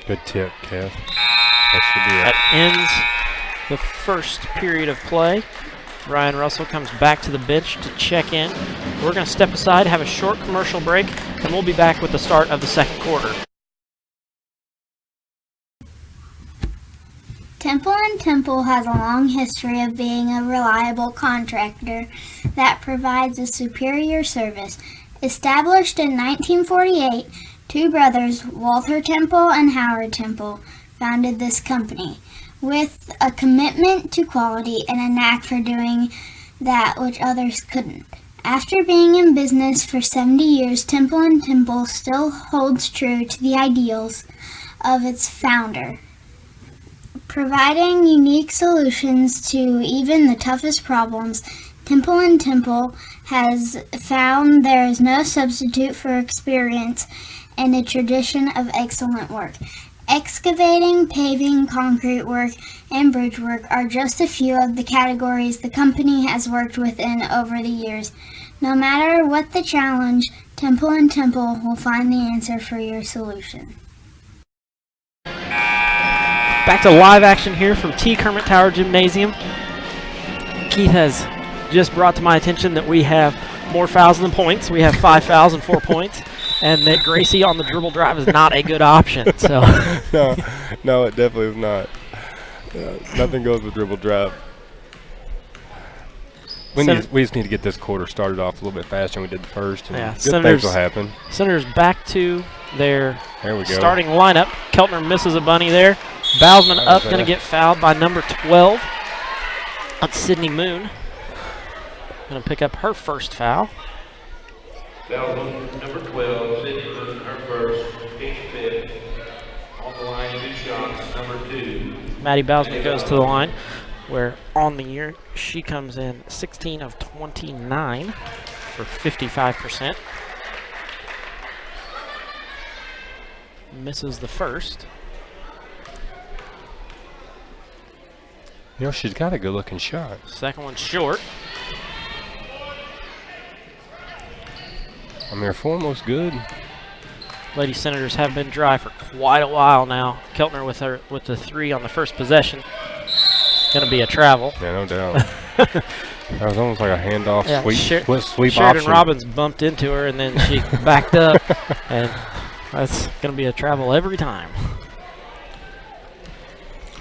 [SPEAKER 2] Good tip, Kev. That should be it.
[SPEAKER 1] That ends the first period of play. Ryan Russell comes back to the bench to check in. We're going to step aside, have a short commercial break, and we'll be back with the start of the second quarter.
[SPEAKER 3] Temple & Temple has a long history of being a reliable contractor that provides a superior service. Established in 1948, two brothers, Walter Temple and Howard Temple, founded this company with a commitment to quality and a knack for doing that which others couldn't. After being in business for 70 years, Temple & Temple still holds true to the ideals of its founder, providing unique solutions to even the toughest problems. Temple & Temple has found there is no substitute for experience and a tradition of excellent work. Excavating, paving, concrete work, and bridge work are just a few of the categories the company has worked within over the years. No matter what the challenge, Temple & Temple will find the answer for your solution.
[SPEAKER 1] Back to live action here from T. Kermit Tower Gymnasium. Keith has just brought to my attention that we have more fouls than points. We have 5 fouls and 4 points, and that Gracie on the dribble drive is not a good option. So
[SPEAKER 2] No, it definitely is not. Nothing goes with dribble drive. We just need to get this quarter started off a little bit faster than we did the first, and good things will happen.
[SPEAKER 1] Senators back to their
[SPEAKER 2] There we go.
[SPEAKER 1] starting lineup. Keltner misses a bunny there. Bausman up, going to get fouled by number 12. That's Sydney Moon. Going to pick up her first foul.
[SPEAKER 5] Bausman number 12, Sydney Moon, her first, team fifth. On the line, 2 shots, number 2.
[SPEAKER 1] Maddie Bausman goes to the line, where on the year she comes in 16 of 29 for 55%. Misses the first.
[SPEAKER 2] You know, she's got a good-looking shot.
[SPEAKER 1] Second one short.
[SPEAKER 2] I mean, her form looks good.
[SPEAKER 1] Lady Senators have been dry for quite a while now. Keltner with the 3 on the first possession. Going to be a travel.
[SPEAKER 2] Yeah, no doubt. That was almost like a handoff sweep
[SPEAKER 1] Sheridan
[SPEAKER 2] option.
[SPEAKER 1] Robbins bumped into her, and then she backed up and That's going to be a travel every time.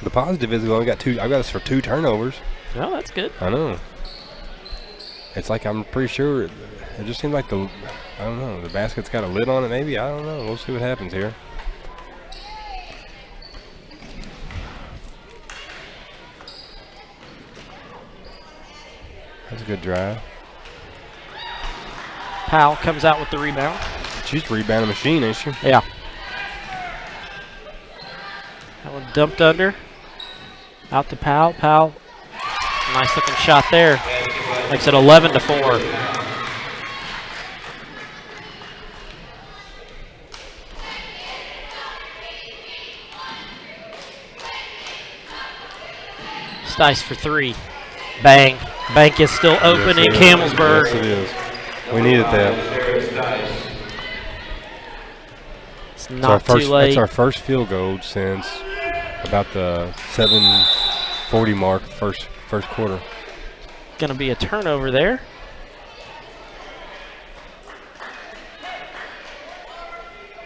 [SPEAKER 2] The positive is we only got 2. I got us for 2 turnovers.
[SPEAKER 1] Well, that's good.
[SPEAKER 2] I know. It's like I'm pretty sure it just seems like I don't know, the basket's got a lid on it maybe. I don't know. We'll see what happens here. That's a good drive.
[SPEAKER 1] Powell comes out with the rebound.
[SPEAKER 2] She's a rebounding machine, ain't she?
[SPEAKER 1] Yeah. That one dumped under. Out to Powell. Powell, nice looking shot there. Makes it 11-4. Stice for 3. Bang. Bank is still open in Camelsburg.
[SPEAKER 2] Yes, it is. We needed that.
[SPEAKER 1] It's not too late.
[SPEAKER 2] That's our first field goal since about the 7:40 mark, first quarter.
[SPEAKER 1] Going to be a turnover there.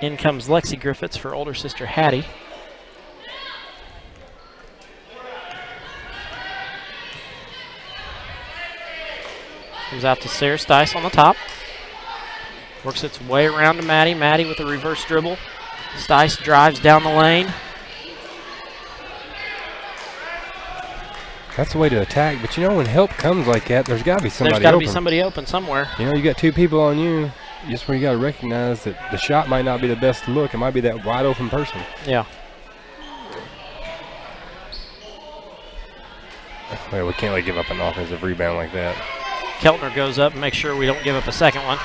[SPEAKER 1] In comes Lexi Griffiths for older sister Hattie. Comes out to Sarah Stice on the top. Works its way around to Maddie. Maddie with a reverse dribble. Stice drives down the lane.
[SPEAKER 2] That's the way to attack. But you know, when help comes like that, there's got to be somebody
[SPEAKER 1] There's got to
[SPEAKER 2] open.
[SPEAKER 1] be somebody open somewhere.
[SPEAKER 2] You know, you got 2 people on you. Just where you got to recognize that the shot might not be the best look. It might be that wide open person.
[SPEAKER 1] Yeah.
[SPEAKER 2] Well, we can't give up an offensive rebound like that.
[SPEAKER 1] Keltner goes up and makes sure we don't give up a second one.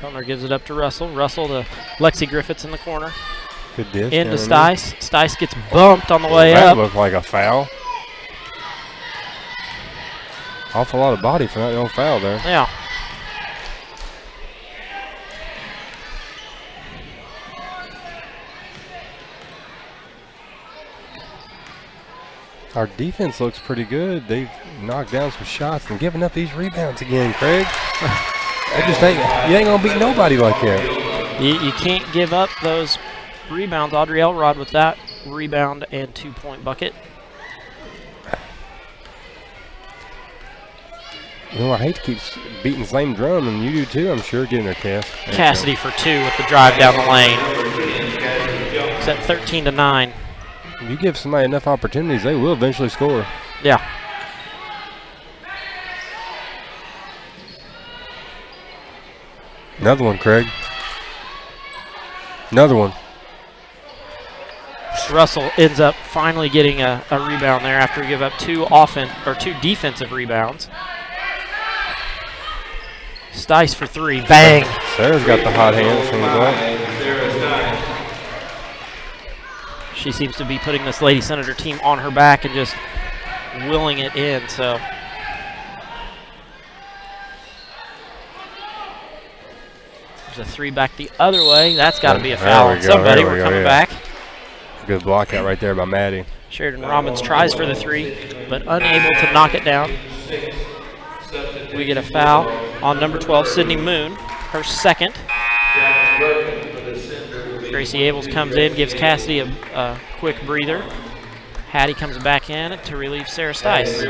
[SPEAKER 1] Keltner gives it up to Russell. Russell to Lexi Griffiths in the corner.
[SPEAKER 2] Good dish.
[SPEAKER 1] Into Stice. Stice gets bumped on the way
[SPEAKER 2] that
[SPEAKER 1] up.
[SPEAKER 2] Looked like a foul. Awful lot of body for that no foul there.
[SPEAKER 1] Yeah.
[SPEAKER 2] Our defense looks pretty good. They've knocked down some shots and given up these rebounds again, Craig. You ain't gonna beat nobody like that.
[SPEAKER 1] You can't give up those rebounds. Audrey Elrod with that rebound and 2-point bucket.
[SPEAKER 2] You know, I hate to keep beating the same drum, and you do too, I'm sure, getting their cast.
[SPEAKER 1] Cassidy for 2 with the drive down the lane. It's at 13-9.
[SPEAKER 2] If you give somebody enough opportunities, they will eventually score.
[SPEAKER 1] Yeah.
[SPEAKER 2] Another one, Craig. Another one.
[SPEAKER 1] Russell ends up finally getting a rebound there after he gave up 2 defensive rebounds. Stice for 3. Bang.
[SPEAKER 2] Sarah's got the hot hand, it seems like.
[SPEAKER 1] She seems to be putting this Lady Senator team on her back and just willing it in, so. There's a 3 back the other way. That's got to be a foul on somebody. We're coming back.
[SPEAKER 2] Good block out right there by Maddie.
[SPEAKER 1] Sheridan Robbins tries for the 3, but unable to knock it down. We get a foul on number 12, Sydney Moon, her second. Gracie Abels comes in, gives Cassidy a quick breather. Hattie comes back in to relieve Sarah Stice.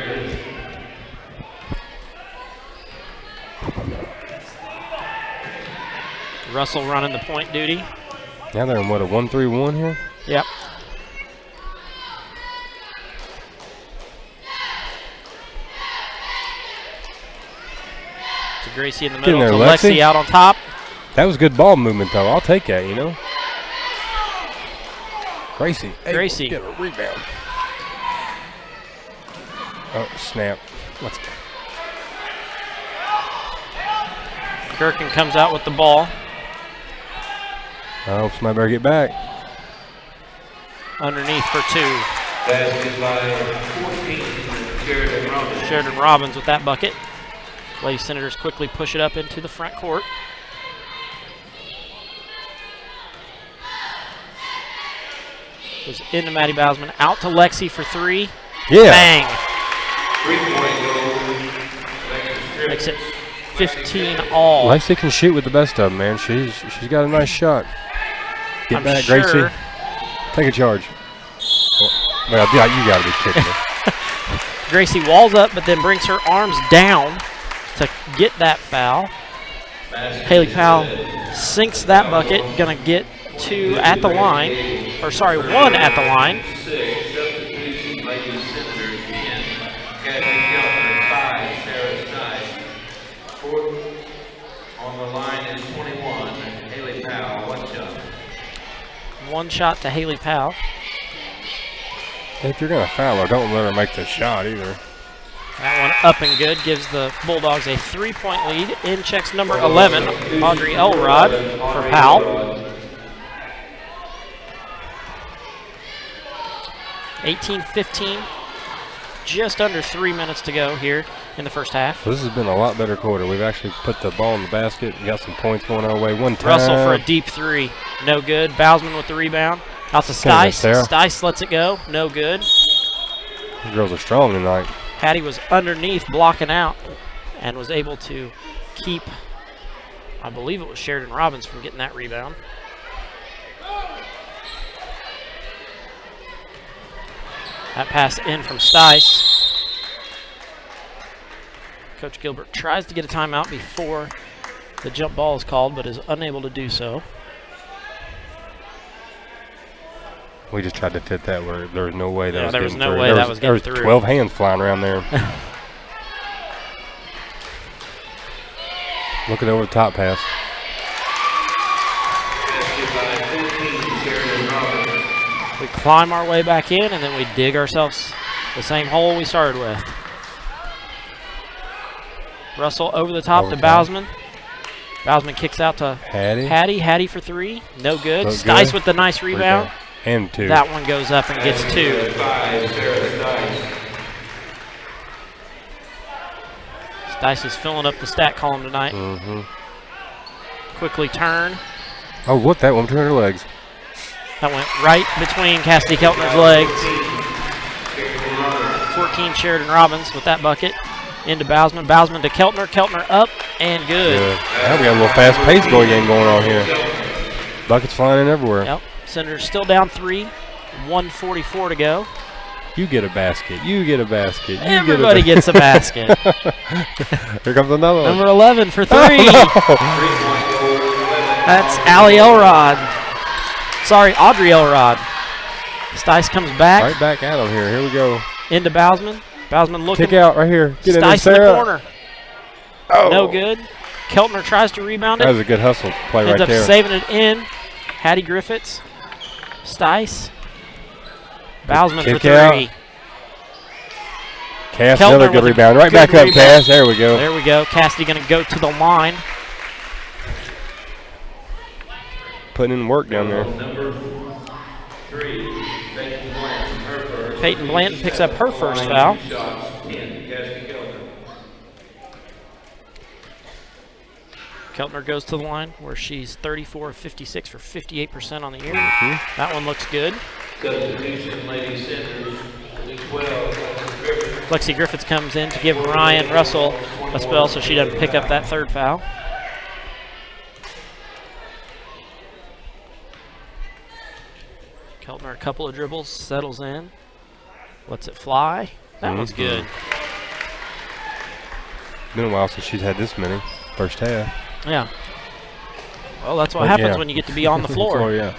[SPEAKER 1] Russell running the point duty.
[SPEAKER 2] Now they're in what, a 1-3-1 here?
[SPEAKER 1] Yep. To Gracie in the middle,
[SPEAKER 2] there,
[SPEAKER 1] to
[SPEAKER 2] Lexi.
[SPEAKER 1] Lexi out on top.
[SPEAKER 2] That was good ball movement, though. I'll take that, you know. Gracie.
[SPEAKER 1] Gracie.
[SPEAKER 2] Get a rebound. Oh, snap.
[SPEAKER 1] Gherkin comes out with the ball.
[SPEAKER 2] I hope somebody better get back.
[SPEAKER 1] Underneath for 2.
[SPEAKER 5] Basket by 14, Sheridan Robbins.
[SPEAKER 1] Sheridan Robbins with that bucket. Lady Senators quickly push it up into the front court. Goes into Maddie Bausman. Out to Lexi for 3.
[SPEAKER 2] Yeah.
[SPEAKER 1] Bang.
[SPEAKER 5] 3-point goal.
[SPEAKER 1] Makes it 15 all.
[SPEAKER 2] Lexi can shoot with the best of them, man. She's got a nice shot. Get
[SPEAKER 1] I'm
[SPEAKER 2] back,
[SPEAKER 1] sure.
[SPEAKER 2] Gracie. Take a charge. Well, yeah, you got to be kidding me.
[SPEAKER 1] Gracie walls up, but then brings her arms down to get that foul. Haley Powell sinks that bucket. Going to get 2 at the line. Or, sorry, 1 at the line.
[SPEAKER 5] 6, substitution, Lady Senators again. Kathy Keltner, 5, Sarah Stice. 4th on the line is 21, Haley Powell, 1 shot.
[SPEAKER 1] 1 shot to Haley Powell.
[SPEAKER 2] If you're going to foul her, don't let her make the shot either.
[SPEAKER 1] That one up and good gives the Bulldogs a 3-point lead. In checks number 11, Audrey Elrod for Powell. 18-15, just under 3 minutes to go here in the first half.
[SPEAKER 2] So this has been a lot better quarter. We've actually put the ball in the basket. We got some points going our way. One time.
[SPEAKER 1] Russell for a deep 3, no good. Bousman with the rebound. Out to Stice. Stice lets it go, no good.
[SPEAKER 2] These girls are strong tonight.
[SPEAKER 1] Hattie was underneath blocking out and was able to keep, I believe it was Sheridan Robbins, from getting that rebound. That pass in from Stice. Coach Gilbert tries to get a timeout before the jump ball is called, but is unable to do so.
[SPEAKER 2] We just tried to fit that where there was no way that was
[SPEAKER 1] there
[SPEAKER 2] getting
[SPEAKER 1] was no
[SPEAKER 2] through.
[SPEAKER 1] way that was getting
[SPEAKER 2] there
[SPEAKER 1] through.
[SPEAKER 2] 12 hands flying around there. Looking over the top pass.
[SPEAKER 1] We climb our way back in, and then we dig ourselves the same hole we started with. Russell over the top to Bousman. Bousman kicks out to
[SPEAKER 2] Hattie.
[SPEAKER 1] Hattie for 3. No good.
[SPEAKER 2] Look
[SPEAKER 1] Stice
[SPEAKER 2] good.
[SPEAKER 1] with the nice rebound.
[SPEAKER 2] And 2.
[SPEAKER 1] That one goes up and gets 2.
[SPEAKER 5] 5, Sarah Stice.
[SPEAKER 1] Stice is filling up the stat column tonight.
[SPEAKER 2] Mm-hmm.
[SPEAKER 1] Quickly turn.
[SPEAKER 2] Oh, look, that one turned her legs.
[SPEAKER 1] That went right between Cassidy Keltner's legs. 14 Sheridan Robbins with that bucket. Into Bousman. Bousman to Keltner. Keltner up and good.
[SPEAKER 2] Now we got a little fast pace game going on here. Buckets flying in everywhere.
[SPEAKER 1] Yep. Senators still down 3. 1:44 to go.
[SPEAKER 2] You get a basket. You get a basket.
[SPEAKER 1] Everybody gets a basket.
[SPEAKER 2] Here comes another one.
[SPEAKER 1] Number 11 for 3. That's Allie Elrod. Sorry, Audrey Elrod. Stice comes back.
[SPEAKER 2] Right back at him here. Here we go.
[SPEAKER 1] Into Bousman. Bousman looking.
[SPEAKER 2] Kick out right here. Get in there,
[SPEAKER 1] Stice in
[SPEAKER 2] Sarah.
[SPEAKER 1] the corner.
[SPEAKER 2] Oh.
[SPEAKER 1] No good. Keltner tries to rebound it.
[SPEAKER 2] That was a good hustle play
[SPEAKER 1] Ends
[SPEAKER 2] right
[SPEAKER 1] up
[SPEAKER 2] there.
[SPEAKER 1] saving it in. Hattie Griffiths. Stice. Bousman
[SPEAKER 2] Kick
[SPEAKER 1] for 3.
[SPEAKER 2] out. Cass,
[SPEAKER 1] Keltner
[SPEAKER 2] another good
[SPEAKER 1] with a
[SPEAKER 2] rebound. Right
[SPEAKER 1] good
[SPEAKER 2] back up,
[SPEAKER 1] rebound.
[SPEAKER 2] Cass. There we go.
[SPEAKER 1] There we go. Cassidy going to go to the line.
[SPEAKER 2] Putting in work down there.
[SPEAKER 5] Number 3, Peyton Blanton, her first.
[SPEAKER 1] Peyton Blanton picks up her first foul.
[SPEAKER 5] 2 shots, 10, Cassidy Keltner.
[SPEAKER 1] Keltner goes to the line where she's 34 of 56 for 58% on the year.
[SPEAKER 2] Mhm.
[SPEAKER 1] That one looks good.
[SPEAKER 5] Substitution, Lady Senators, 12, Griffith.
[SPEAKER 1] Lexi Griffiths comes in to give Ryan Russell a spell so she doesn't pick up that 3rd foul. Keltner a couple of dribbles, settles in, lets it fly. That one's good.
[SPEAKER 2] Been a while since she's had this many. First half.
[SPEAKER 1] Yeah. Well, that's what happens when you get to be on the floor.
[SPEAKER 2] Oh, yeah.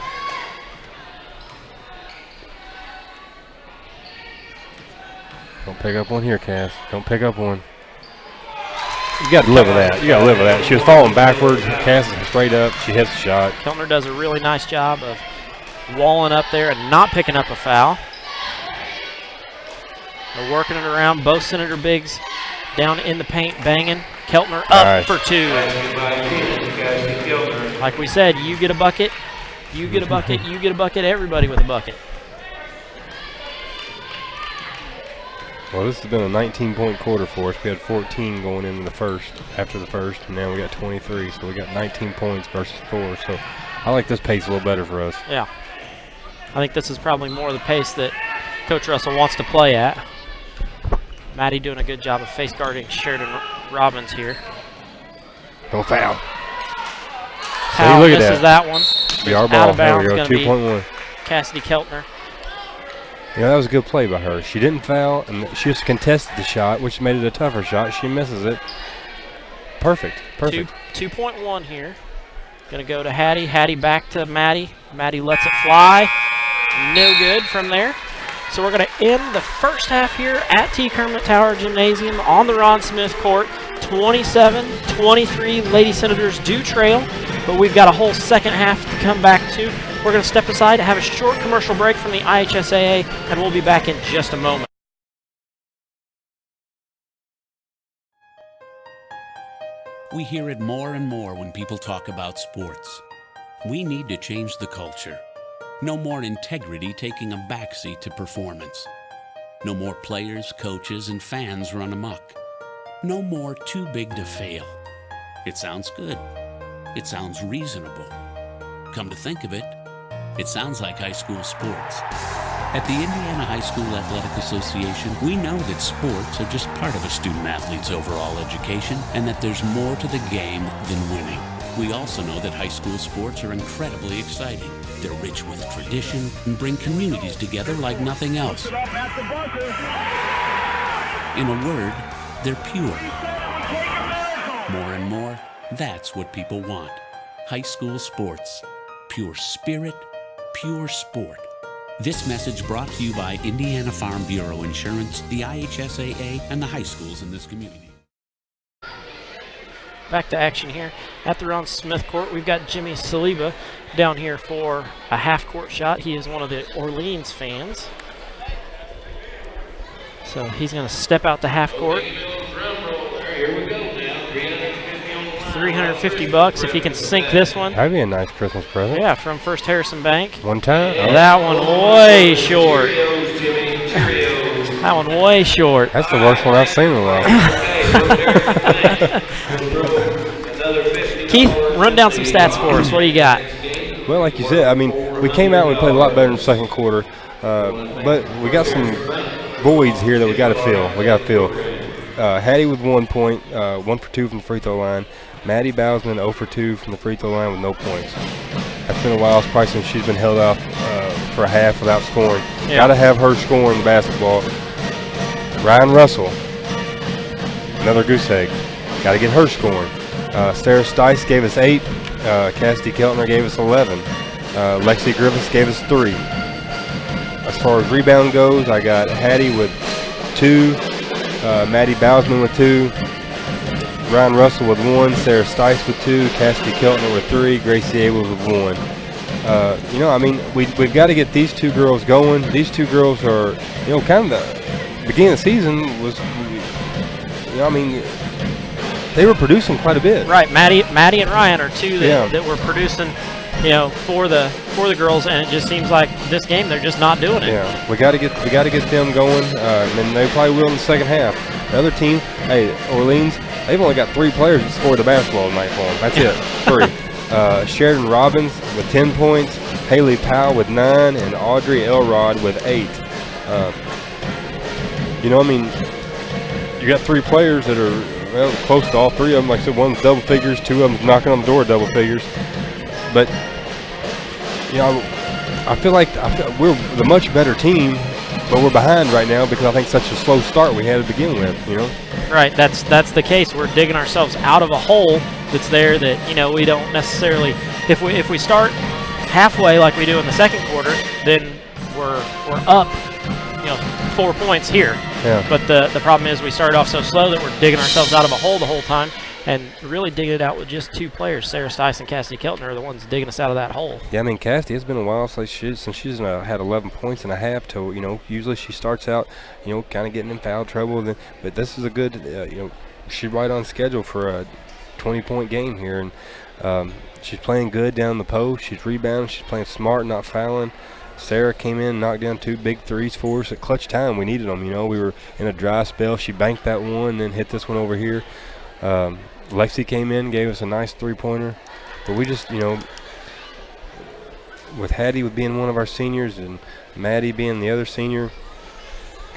[SPEAKER 2] Don't pick up one here, Cass. Don't pick up one. You got to live with that. You got to live with that. She was falling backwards. Cass is straight up. She hits the shot.
[SPEAKER 1] Keltner does a really nice job of walling up there and not picking up a foul. They're working it around. Both Senator bigs down in the paint, banging. Keltner up for 2. Like we said, you get a bucket, you get a bucket, you get a bucket, everybody with a bucket.
[SPEAKER 2] Well, this has been a 19-point quarter for us. We had 14 going into the first, after the first, and now we got 23. So we got 19 points versus 4. So I like this pace a little better for us.
[SPEAKER 1] Yeah. I think this is probably more the pace that Coach Russell wants to play at. Maddie doing a good job of face guarding Sheridan Robbins here.
[SPEAKER 2] Don't foul.
[SPEAKER 1] Powell
[SPEAKER 2] look at
[SPEAKER 1] misses that one.
[SPEAKER 2] Our
[SPEAKER 1] Out
[SPEAKER 2] ball.
[SPEAKER 1] of
[SPEAKER 2] There we
[SPEAKER 1] bounds,
[SPEAKER 2] go.
[SPEAKER 1] gonna be
[SPEAKER 2] 2.1.
[SPEAKER 1] Cassidy Keltner.
[SPEAKER 2] Yeah, that was a good play by her. She didn't foul, and she just contested the shot, which made it a tougher shot. She misses it. Perfect.
[SPEAKER 1] 2.1 here. Gonna go to Hattie. Hattie back to Maddie. Maddie lets it fly. No good from there. So we're gonna end the first half here at T. Kermit Tower Gymnasium on the Ron Smith court. 27-23. Lady Senators do trail, but we've got a whole second half to come back to. We're going to step aside, have a short commercial break from the IHSAA, and we'll be back in just a moment.
[SPEAKER 6] We hear it more and more when people talk about sports. We need to change the culture. No more integrity taking a backseat to performance. No more players, coaches, and fans run amok. No more too big to fail. It sounds good. It sounds reasonable. Come to think of it, it sounds like high school sports. At the Indiana High School Athletic Association, we know that sports are just part of a student-athlete's overall education and that there's more to the game than winning. We also know that high school sports are incredibly exciting. They're rich with tradition and bring communities together like nothing else. In a word, they're pure. More and more, that's what people want. High school sports. Pure spirit, pure sport. This message brought to you by Indiana Farm Bureau Insurance, the IHSAA, and the high schools in this community.
[SPEAKER 1] Back to action here at the Ron Smith court. We've got Jimmy Saliba down here for a half-court shot. He is one of the Orleans fans. So he's going to step out to half-court. $350 if he can sink this one.
[SPEAKER 2] That'd be a nice Christmas present.
[SPEAKER 1] Yeah, from First Harrison Bank.
[SPEAKER 2] One time. Oh.
[SPEAKER 1] That one way short. That one way short.
[SPEAKER 2] That's the worst one I've seen in a while.
[SPEAKER 1] Keith, run down some stats for us. What do you got?
[SPEAKER 2] Well, like you said, I mean, we came out and we played a lot better in the second quarter, but we got some voids here that we got to fill. Hattie with 1 point, 1 for 2 from the free throw line. Maddie Bousman 0 for 2 from the free throw line with no points. That's been a while, probably since she's been held off for a half without scoring.
[SPEAKER 1] Yeah.
[SPEAKER 2] Got to have her scoring basketball. Ryan Russell, another goose egg. Got to get her scoring. Sarah Stice gave us 8. Cassidy Keltner gave us 11. Lexi Griffiths gave us 3. As far as rebound goes, I got Hattie with 2. Maddie Bousman with 2. Ryan Russell with 1. Sarah Stice with 2. Cassidy Keltner with 3. Gracie Abel with 1. I mean, we've got to get these two girls going. These two girls are, kind of the beginning of the season was, they were producing quite a bit.
[SPEAKER 1] Right, Maddie and Ryan are two that were producing, for the girls, and it just seems like this game they're just not doing it.
[SPEAKER 2] Yeah, we got to get them going, and they probably will in the second half. The other team, Orleans, they've only got 3 players that scored the basketball tonight for them. That's it, 3. Sheridan Robbins with 10 points, Haley Powell with 9, and Audrey Elrod with 8. You got 3 players that are close to all 3 of them. Like I said, one's double figures, 2 of them knocking on the door double figures. But I feel like we're the much better team, but we're behind right now because I think such a slow start we had to begin with.
[SPEAKER 1] Right, that's the case. We're digging ourselves out of a hole that's there that we don't necessarily. If we start halfway like we do in the second quarter, then we're up 4 points here.
[SPEAKER 2] Yeah.
[SPEAKER 1] But the problem is we started off so slow that we're digging ourselves out of a hole the whole time, and really digging it out with just 2 players. Sarah Stice and Cassidy Keltner are the ones digging us out of that hole.
[SPEAKER 2] Yeah, Cassidy, it's been a while since she's had 11 points and a half. To usually she starts out, kind of getting in foul trouble. But this is a good, she's right on schedule for a 20-point game here, and she's playing good down the post. She's rebounding. She's playing smart, not fouling. Sarah came in, knocked down 2 big threes for us at clutch time. We needed them. We were in a dry spell. She banked that one, then hit this one over here. Lexi came in, gave us a nice 3-pointer. But we just, with Hattie being one of our seniors and Maddie being the other senior,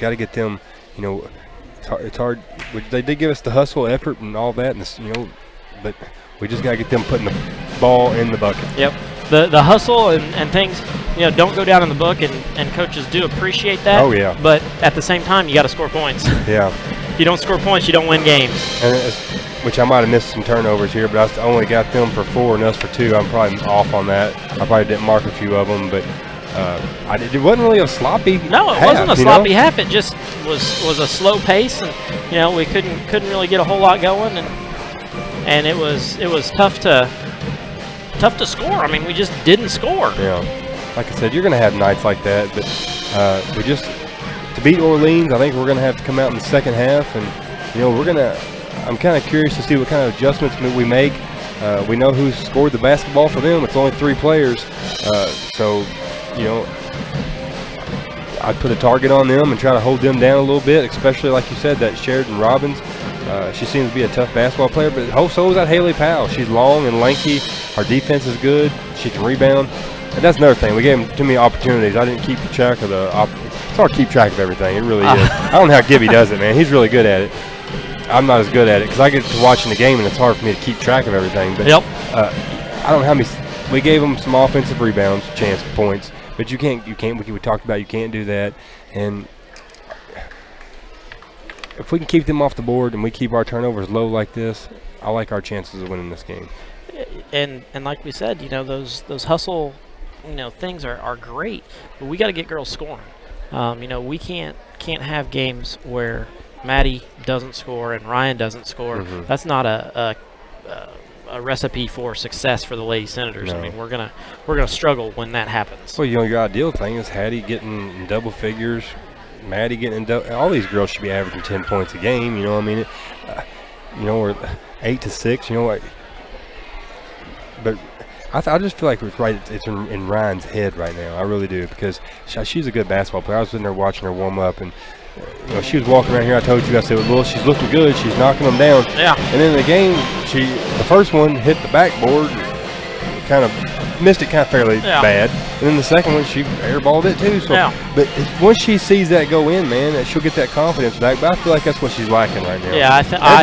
[SPEAKER 2] got to get them, it's hard. They did give us the hustle, effort, and all that. And, but we just got to get them putting the ball in the bucket.
[SPEAKER 1] Yep. The hustle and things, don't go down in the book, and coaches do appreciate that.
[SPEAKER 2] Oh, yeah.
[SPEAKER 1] But at the same time, you got to score points.
[SPEAKER 2] Yeah.
[SPEAKER 1] If you don't score points, you don't win games.
[SPEAKER 2] And which I might have missed some turnovers here, but I only got them for 4 and us for 2. I'm probably off on that. I probably didn't mark a few of them, but it wasn't really a sloppy
[SPEAKER 1] No, it
[SPEAKER 2] half,
[SPEAKER 1] wasn't a sloppy half. It just was a slow pace, and we couldn't really get a whole lot going, and it was tough to score. I mean, we just didn't score.
[SPEAKER 2] Yeah, like I said, you're going to have nights like that, but to beat Orleans, I think we're going to have to come out in the second half, and I'm kind of curious to see what kind of adjustments we make. We know who's scored the basketball for them. It's only 3 players, so I'd put a target on them and try to hold them down a little bit, especially like you said, that Sheridan Robbins. She seems to be a tough basketball player, but so is that Haley Powell. She's long and lanky. Our defense is good. She can rebound. And that's another thing. We gave them too many opportunities. I didn't keep track of it's hard to keep track of everything. It really is. I don't know how Gibby does it, man. He's really good at it. I'm not as good at it because I get to watching the game and it's hard for me to keep track of everything. But
[SPEAKER 1] yep.
[SPEAKER 2] I don't know how many. We gave them some offensive rebounds, chance points, but you can't. We talked about you can't do that. And if we can keep them off the board and we keep our turnovers low like this, I like our chances of winning this game.
[SPEAKER 1] And like we said, those hustle, things are great, but we got to get girls scoring. We can't have games where Maddie doesn't score and Ryan doesn't score.
[SPEAKER 2] Mm-hmm.
[SPEAKER 1] That's not a recipe for success for the Lady Senators.
[SPEAKER 2] No.
[SPEAKER 1] I mean, we're gonna struggle when that happens.
[SPEAKER 2] Well, your ideal thing is Hattie getting in double figures, Maddie getting in all these girls should be averaging 10 points a game. We're 8 to 6. But I just feel like it's in Ryan's head right now. I really do, because she's a good basketball player. I was sitting there watching her warm up, and she was walking around here. I told you, I said, well, she's looking good. She's knocking them down.
[SPEAKER 1] Yeah.
[SPEAKER 2] And then in the game, the first one hit the backboard, kind of missed it kind of fairly bad. And then the second one, she airballed it too. So, but once she sees that go in, man, she'll get that confidence back. But I feel like that's what she's lacking right now.
[SPEAKER 1] Yeah,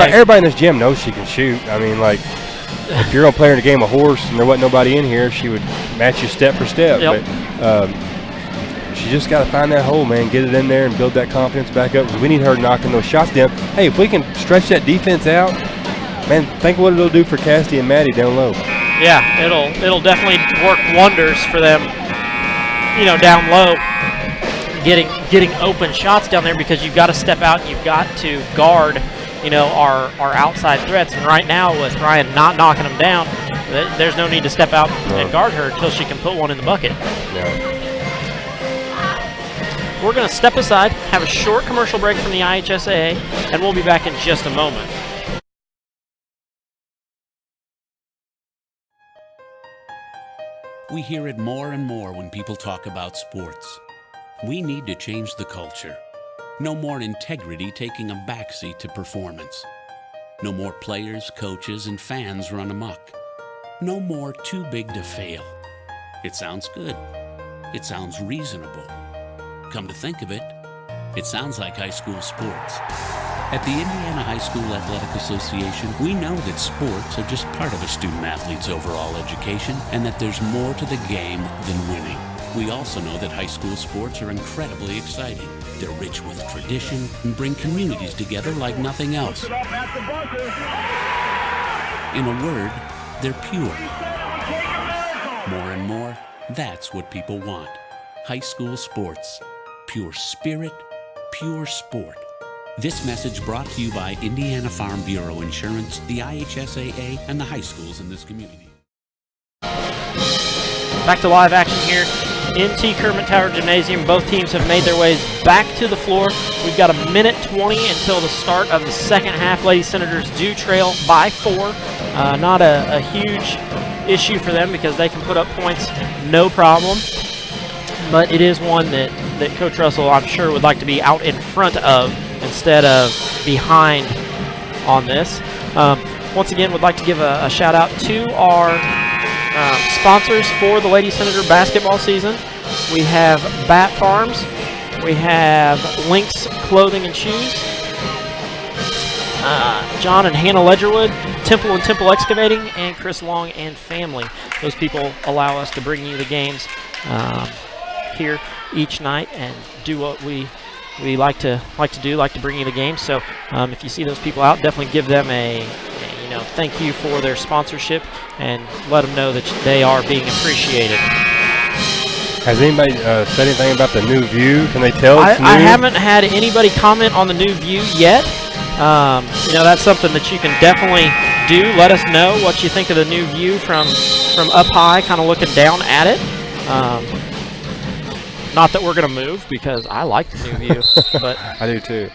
[SPEAKER 2] everybody in this gym knows she can shoot. I mean, like, if you're going to play her in a game of horse and there wasn't nobody in here, she would match you step for step.
[SPEAKER 1] Yep.
[SPEAKER 2] But she just got to find that hole, man, get it in there and build that confidence back up. We need her knocking those shots down. Hey, if we can stretch that defense out, man, think what it'll do for Cassidy and Maddie down low.
[SPEAKER 1] Yeah, it'll definitely work wonders for them, down low, getting open shots down there, because you've got to step out and you've got to guard, our outside threats. And right now, with Ryan not knocking them down, there's no need to step out and guard her until she can put one in the bucket.
[SPEAKER 2] Yeah.
[SPEAKER 1] We're going to step aside, have a short commercial break from the IHSAA, and we'll be back in just a moment.
[SPEAKER 6] We hear it more and more when people talk about sports. We need to change the culture. No more integrity taking a backseat to performance. No more players, coaches, and fans run amok. No more too big to fail. It sounds good. It sounds reasonable. Come to think of it, it sounds like high school sports. At the Indiana High School Athletic Association, we know that sports are just part of a student-athlete's overall education, and that there's more to the game than winning. We also know that high school sports are incredibly exciting. They're rich with tradition and bring communities together like nothing else. In a word, they're pure. More and more, that's what people want. High school sports. Pure spirit, pure sport. This message brought to you by Indiana Farm Bureau Insurance, the IHSAA, and the high schools in this community.
[SPEAKER 1] Back to live action here in T. Kermit Tower Gymnasium. Both teams have made their ways back to the floor. We've got 1:20 until the start of the second half. Lady Senators do trail by 4. Not a huge issue for them, because they can put up points no problem. But it is one that Coach Russell, I'm sure, would like to be out in front of instead of behind on this. Once again, would like to give a shout out to our sponsors for the Lady Senator basketball season. We have Bat Farms. We have Lynx Clothing and Shoes. John and Hannah Ledgerwood Temple and Temple Excavating, and Chris Long and family. Those people allow us to bring you the games here each night and do what we like to bring you the games. So if you see those people out, definitely give them a thank you for their sponsorship and let them know that they are being appreciated.
[SPEAKER 2] Has anybody said anything about the new view? Can they tell it's new?
[SPEAKER 1] I haven't had anybody comment on the new view yet. That's something that you can definitely do. Let us know what you think of the new view from up high, kind of looking down at it. Not that we're going to move, because I like the new view, but
[SPEAKER 2] I do too.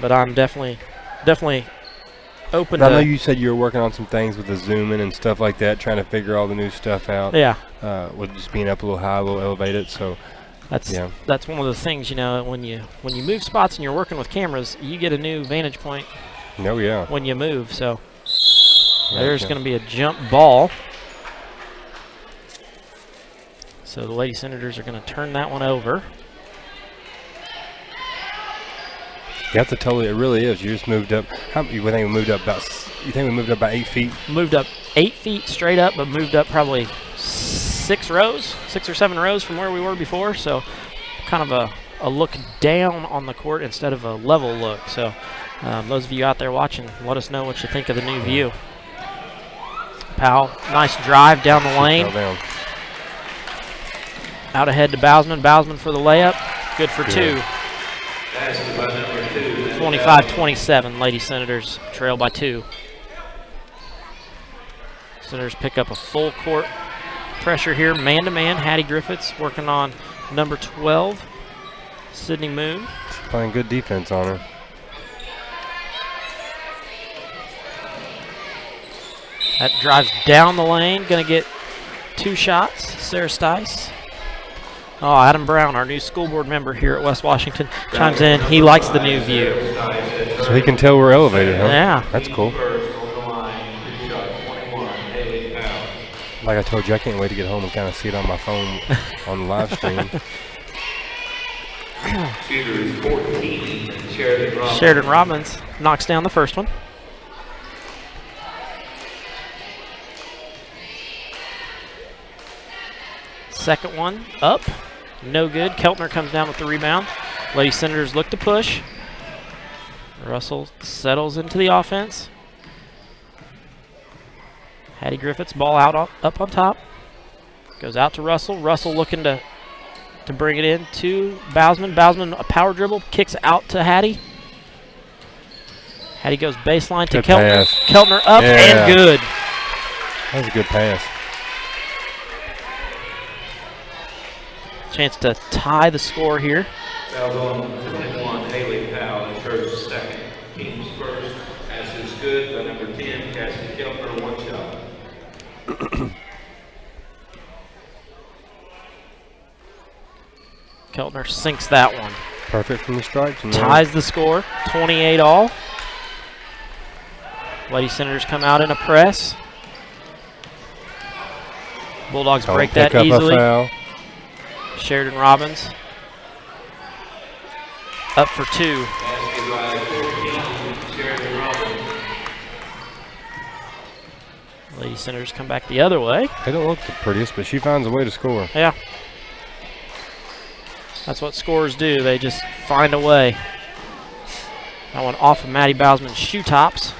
[SPEAKER 1] But I'm definitely open
[SPEAKER 2] I
[SPEAKER 1] to.
[SPEAKER 2] know you said you were working on some things with the zooming and stuff like that, trying to figure all the new stuff out.
[SPEAKER 1] Yeah.
[SPEAKER 2] With just being up a little high, a little elevated. So
[SPEAKER 1] that's one of the things, when you move spots and you're working with cameras, you get a new vantage point.
[SPEAKER 2] Oh yeah.
[SPEAKER 1] When you move, so there's going to be a jump ball. So the Lady Senators are going to turn that one over.
[SPEAKER 2] That's it really is. You just moved up. You think we moved up about 8 feet?
[SPEAKER 1] Moved up 8 feet straight up, but moved up probably 6 or 7 rows from where we were before. So kind of a look down on the court instead of a level look. So those of you out there watching, let us know what you think of the new view. Powell, nice drive down the lane. Out ahead to Bousman. Bousman for the layup. Good for 2. 25-27. Lady Senators trail by 2. Senators pick up a full court pressure here. Man-to-man. Hattie Griffiths working on number 12, Sydney Moon.
[SPEAKER 2] She's playing good defense on her.
[SPEAKER 1] That drives down the lane. Going to get 2 shots. Sarah Stice. Oh, Adam Brown, our new school board member here at West Washington, chimes in. He likes the new view.
[SPEAKER 2] So he can tell we're elevated, huh?
[SPEAKER 1] Yeah.
[SPEAKER 2] That's cool. Like I told you, I can't wait to get home and kind of see it on my phone on the live stream.
[SPEAKER 1] Sheridan Robbins knocks down the first one. Second one up, no good. Keltner comes down with the rebound. Lady Senators look to push. Russell settles into the offense. Hattie Griffiths, ball out up on top. Goes out to Russell. Russell looking to bring it in to Bousman. Bousman, a power dribble, kicks out to Hattie. Hattie goes baseline to Keltner.
[SPEAKER 2] Pass.
[SPEAKER 1] Keltner up and good.
[SPEAKER 2] That was a good pass.
[SPEAKER 1] Chance to tie the score here.
[SPEAKER 5] Foul's on 21, Haley Powell is her second. Team's first. Pass is good by number 10, Cassie Keltner, 1 shot.
[SPEAKER 1] Keltner sinks that one.
[SPEAKER 2] Perfect from the stripes.
[SPEAKER 1] Ties the score, 28 all. Lady Senators come out in a press. Bulldogs break that easily. Sheridan Robbins up for 2. Lady Senators come back the other way.
[SPEAKER 2] They don't look the prettiest, but she finds a way to score.
[SPEAKER 1] Yeah. That's what scorers do. They just find a way. That one off of Maddie Bousman's shoe tops.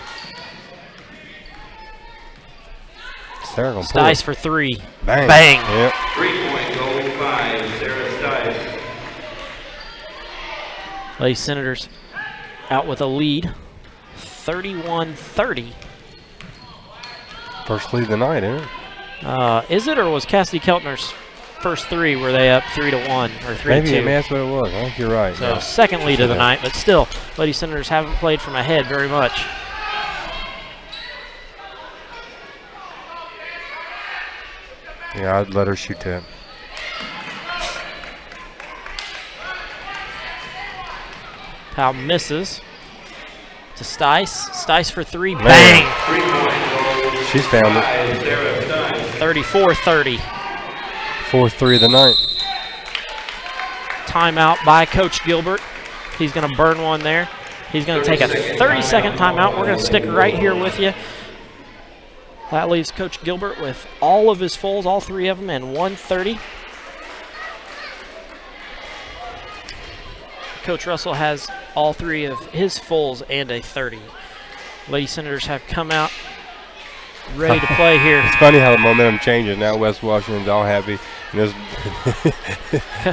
[SPEAKER 1] Stice for 3.
[SPEAKER 2] Bang.
[SPEAKER 1] Bang.
[SPEAKER 2] Yep.
[SPEAKER 5] 3-point goal, 5, Sarah Stice.
[SPEAKER 1] Lady Senators out with a lead, 31-30.
[SPEAKER 2] First lead of the night, isn't it?
[SPEAKER 1] Is it, or was Cassidy Keltner's first 3? Were they up 3-1 or 3-2?
[SPEAKER 2] Maybe that's what it was. I think you're right.
[SPEAKER 1] So second lead of the night, but still, Lady Senators haven't played from ahead very much.
[SPEAKER 2] Yeah, I'd let her shoot that.
[SPEAKER 1] Powell misses to Stice. Stice for 3. Man. Bang!
[SPEAKER 2] She's found it.
[SPEAKER 1] 34-30.
[SPEAKER 2] 4-3 of the night.
[SPEAKER 1] Timeout by Coach Gilbert. He's going to burn one there. He's going to take a 30-second timeout. We're going to stick right here with you That leaves Coach Gilbert with all of his fulls, all 3 of them, and 130. Coach Russell has all 3 of his fulls and a 30. Lady Senators have come out ready to play here.
[SPEAKER 2] It's funny how the momentum changes. Now West Washington's all happy. And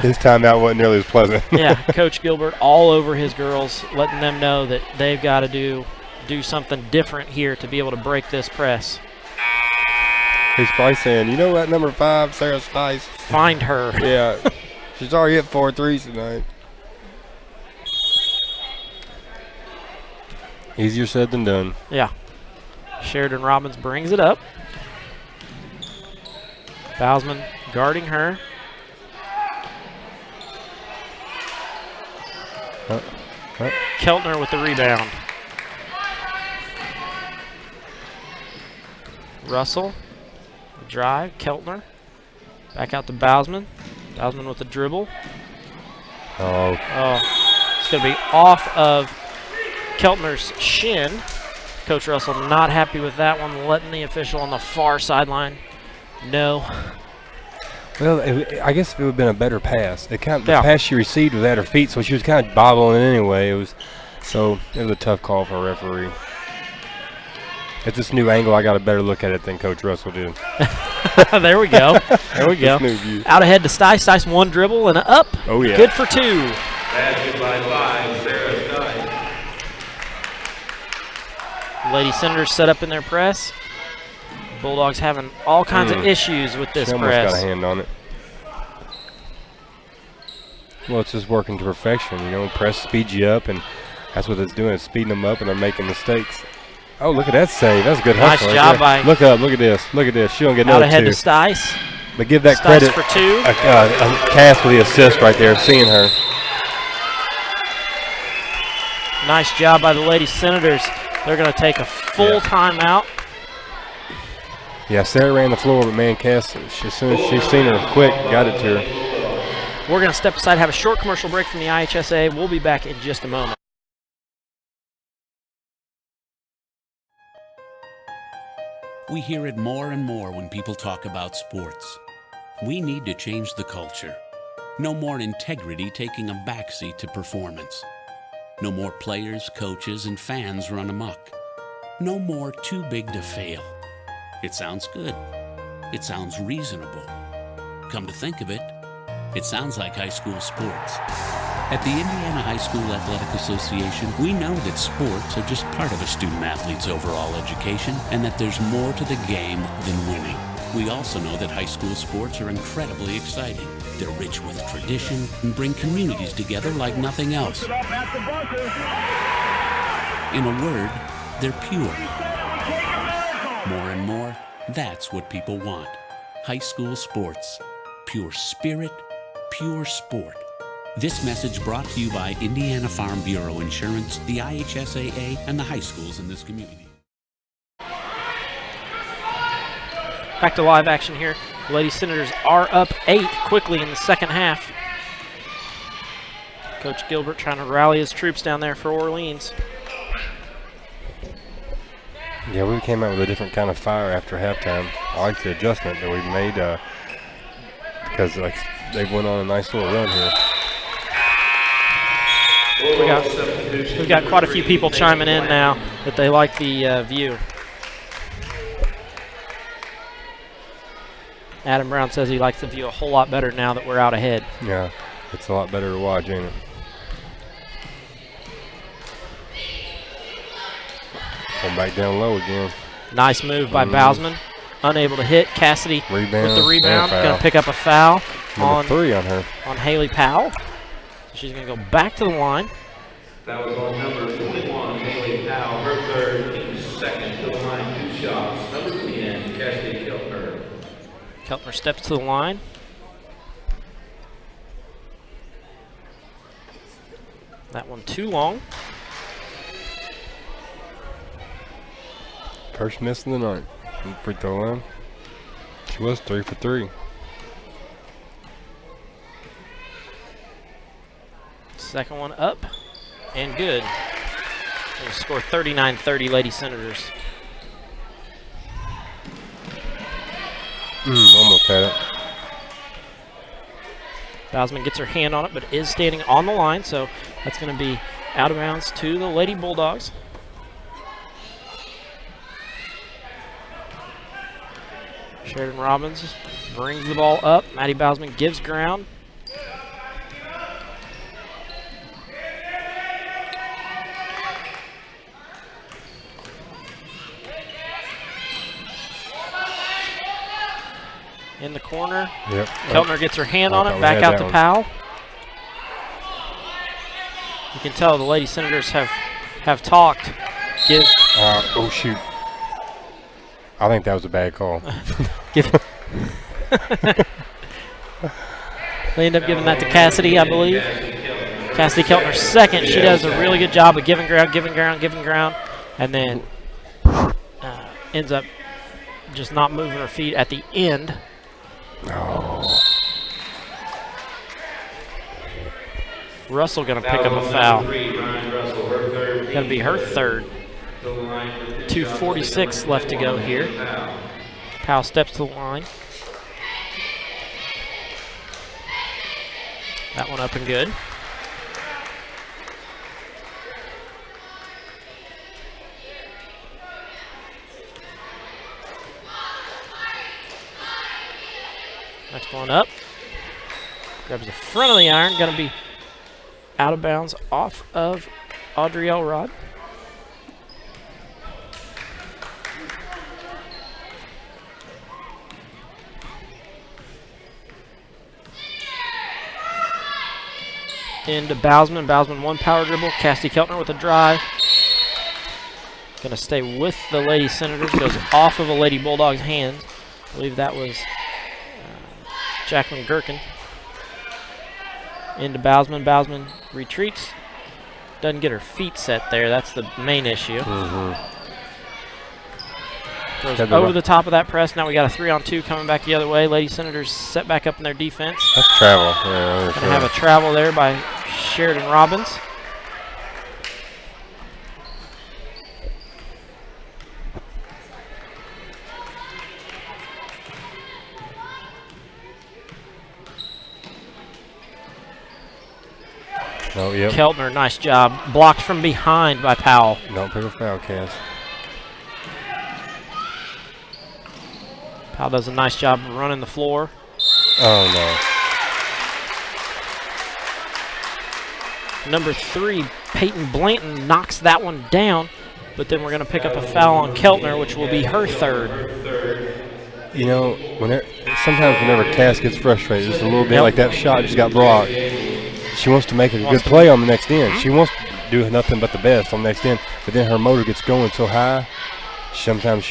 [SPEAKER 2] his timeout wasn't nearly as pleasant.
[SPEAKER 1] Yeah, Coach Gilbert all over his girls, letting them know that they've got to do something different here to be able to break this press.
[SPEAKER 2] He's probably saying, you know that number 5, Sarah Stice?
[SPEAKER 1] Find her.
[SPEAKER 2] Yeah, she's already hit 4 threes tonight. Easier said than done.
[SPEAKER 1] Yeah. Sheridan Robbins brings it up. Bousman guarding her. Keltner with the rebound. Russell, drive, Keltner. Back out to Bousman. Bousman with the dribble.
[SPEAKER 2] Oh.
[SPEAKER 1] It's going to be off of Keltner's shin. Coach Russell not happy with that one, letting the official on the far sideline know.
[SPEAKER 2] Well, I guess if it would have been a better pass. The pass she received was at her feet, so she was kind of bobbling anyway. It was a tough call for a referee. At this new angle, I got a better look at it than Coach Russell did.
[SPEAKER 1] There we go. There we go. Out ahead to Stice. Stice 1 dribble and up.
[SPEAKER 2] Oh, yeah.
[SPEAKER 1] Good for 2.
[SPEAKER 5] Basket by 5, Sarah Stice.
[SPEAKER 1] Lady Senators set up in their press. Bulldogs having all kinds of issues with this
[SPEAKER 2] she almost
[SPEAKER 1] press.
[SPEAKER 2] got a hand on it. Well, it's just working to perfection. Press speeds you up, and that's what it's doing. It's speeding them up, and they're making mistakes. Oh, look at that save. That's a good hustle.
[SPEAKER 1] Nice job by.
[SPEAKER 2] Look up. Look at this. Look at this. She don't get
[SPEAKER 1] Out
[SPEAKER 2] another
[SPEAKER 1] ahead
[SPEAKER 2] 2.
[SPEAKER 1] to Stice.
[SPEAKER 2] But give that
[SPEAKER 1] Stice
[SPEAKER 2] credit.
[SPEAKER 1] for 2.
[SPEAKER 2] Cass with the assist right there, seeing her.
[SPEAKER 1] Nice job by the Lady Senators. They're going to take a full timeout.
[SPEAKER 2] Yeah, Sarah ran the floor, but man, Cass, as soon as she's seen her quick, got it to her.
[SPEAKER 1] We're going to step aside, have a short commercial break from the IHSA. We'll be back in just a moment.
[SPEAKER 6] We hear it more and more when people talk about sports. We need to change the culture. No more integrity taking a backseat to performance. No more players, coaches, and fans run amok. No more too big to fail. It sounds good. It sounds reasonable. Come to think of it, it sounds like high school sports. At the Indiana High School Athletic Association, we know that sports are just part of a student-athlete's overall education and that there's more to the game than winning. We also know that high school sports are incredibly exciting. They're rich with tradition and bring communities together like nothing else. In a word, they're pure. More and more, that's what people want. High school sports. Pure spirit, pure sport. This message brought to you by Indiana Farm Bureau Insurance, the IHSAA, and the high schools in this community.
[SPEAKER 1] Back to live action here. The Lady Senators are up 8 quickly in the second half. Coach Gilbert trying to rally his troops down there for Orleans.
[SPEAKER 2] Yeah, we came out with a different kind of fire after halftime. I like the adjustment that we've made because they went on a nice little run here.
[SPEAKER 1] We've got quite a few people chiming in now that they like the view. Adam Brown says he likes the view a whole lot better now that we're out ahead.
[SPEAKER 2] Yeah, it's a lot better to watch, ain't it? Come back down low again.
[SPEAKER 1] Nice move by Bousman. Unable to hit. Cassidy
[SPEAKER 2] rebound,
[SPEAKER 1] with the rebound. Going to pick up a foul
[SPEAKER 2] Number 3 on her.
[SPEAKER 1] On Haley Powell. So she's going to go back to the line.
[SPEAKER 5] That was on number 21, Haley Powell. Her third, team's second to the line, 2 shots. Number 10, Cassidy Keltner.
[SPEAKER 1] Keltner steps to the line. That one too long.
[SPEAKER 2] First miss of the night. Free throw line. She was 3 for 3.
[SPEAKER 1] Second one up and good. They'll score 39-30 Lady Senators.
[SPEAKER 2] Almost had it.
[SPEAKER 1] Bausman gets her hand on it, but is standing on the line, so that's going to be out of bounds to the Lady Bulldogs. Sheridan Robbins brings the ball up. Maddie Bausman gives ground. In the corner.
[SPEAKER 2] Yep.
[SPEAKER 1] Keltner gets her hand on
[SPEAKER 2] I
[SPEAKER 1] it.
[SPEAKER 2] thought we
[SPEAKER 1] Back
[SPEAKER 2] had
[SPEAKER 1] out
[SPEAKER 2] that
[SPEAKER 1] to
[SPEAKER 2] one.
[SPEAKER 1] Powell. You can tell the Lady Senators have talked. Give.
[SPEAKER 2] Oh, shoot. I think that was a bad call.
[SPEAKER 1] Give. They end up giving that to Cassidy, I believe. Cassidy Keltner second. She does a really good job of giving ground, and then ends up just not moving her feet at the end.
[SPEAKER 2] Oh.
[SPEAKER 1] Russell going to pick up a foul. Going to be her third. 2:46 left to go here. Powell steps to the line. That one up and good. Next one up. Grabs the front of the iron. Going to be out of bounds off of Audrey Elrod. Into Bausman. Bausman one power dribble. Cassidy Keltner with a drive. Going to stay with the Lady Senators. Goes off of a Lady Bulldog's hand. I believe that was Jacqueline Gherkin. Into Bausman. Bausman retreats. Doesn't get her feet set there. That's the main issue. Throws over the top of that press. Now we got a 3-on-2 coming back the other way. Lady Senators set back up in their defense.
[SPEAKER 2] That's travel. Yeah,
[SPEAKER 1] Going to have a travel there by Sheridan Robbins.
[SPEAKER 2] Oh, yep.
[SPEAKER 1] Keltner, nice job. Blocked from behind by Powell.
[SPEAKER 2] Don't pick a foul, Cass.
[SPEAKER 1] Powell does a nice job of running the floor.
[SPEAKER 2] Oh, no.
[SPEAKER 1] Number 3, Peyton Blanton, knocks that one down, but then we're going to pick up a foul on Keltner, which will be her third.
[SPEAKER 2] You know, sometimes whenever Cass gets frustrated just a little bit, like that shot just got blocked, she wants to make a good play on the next end. She wants to do nothing but the best on the next end, but then her motor gets going so high, sometimes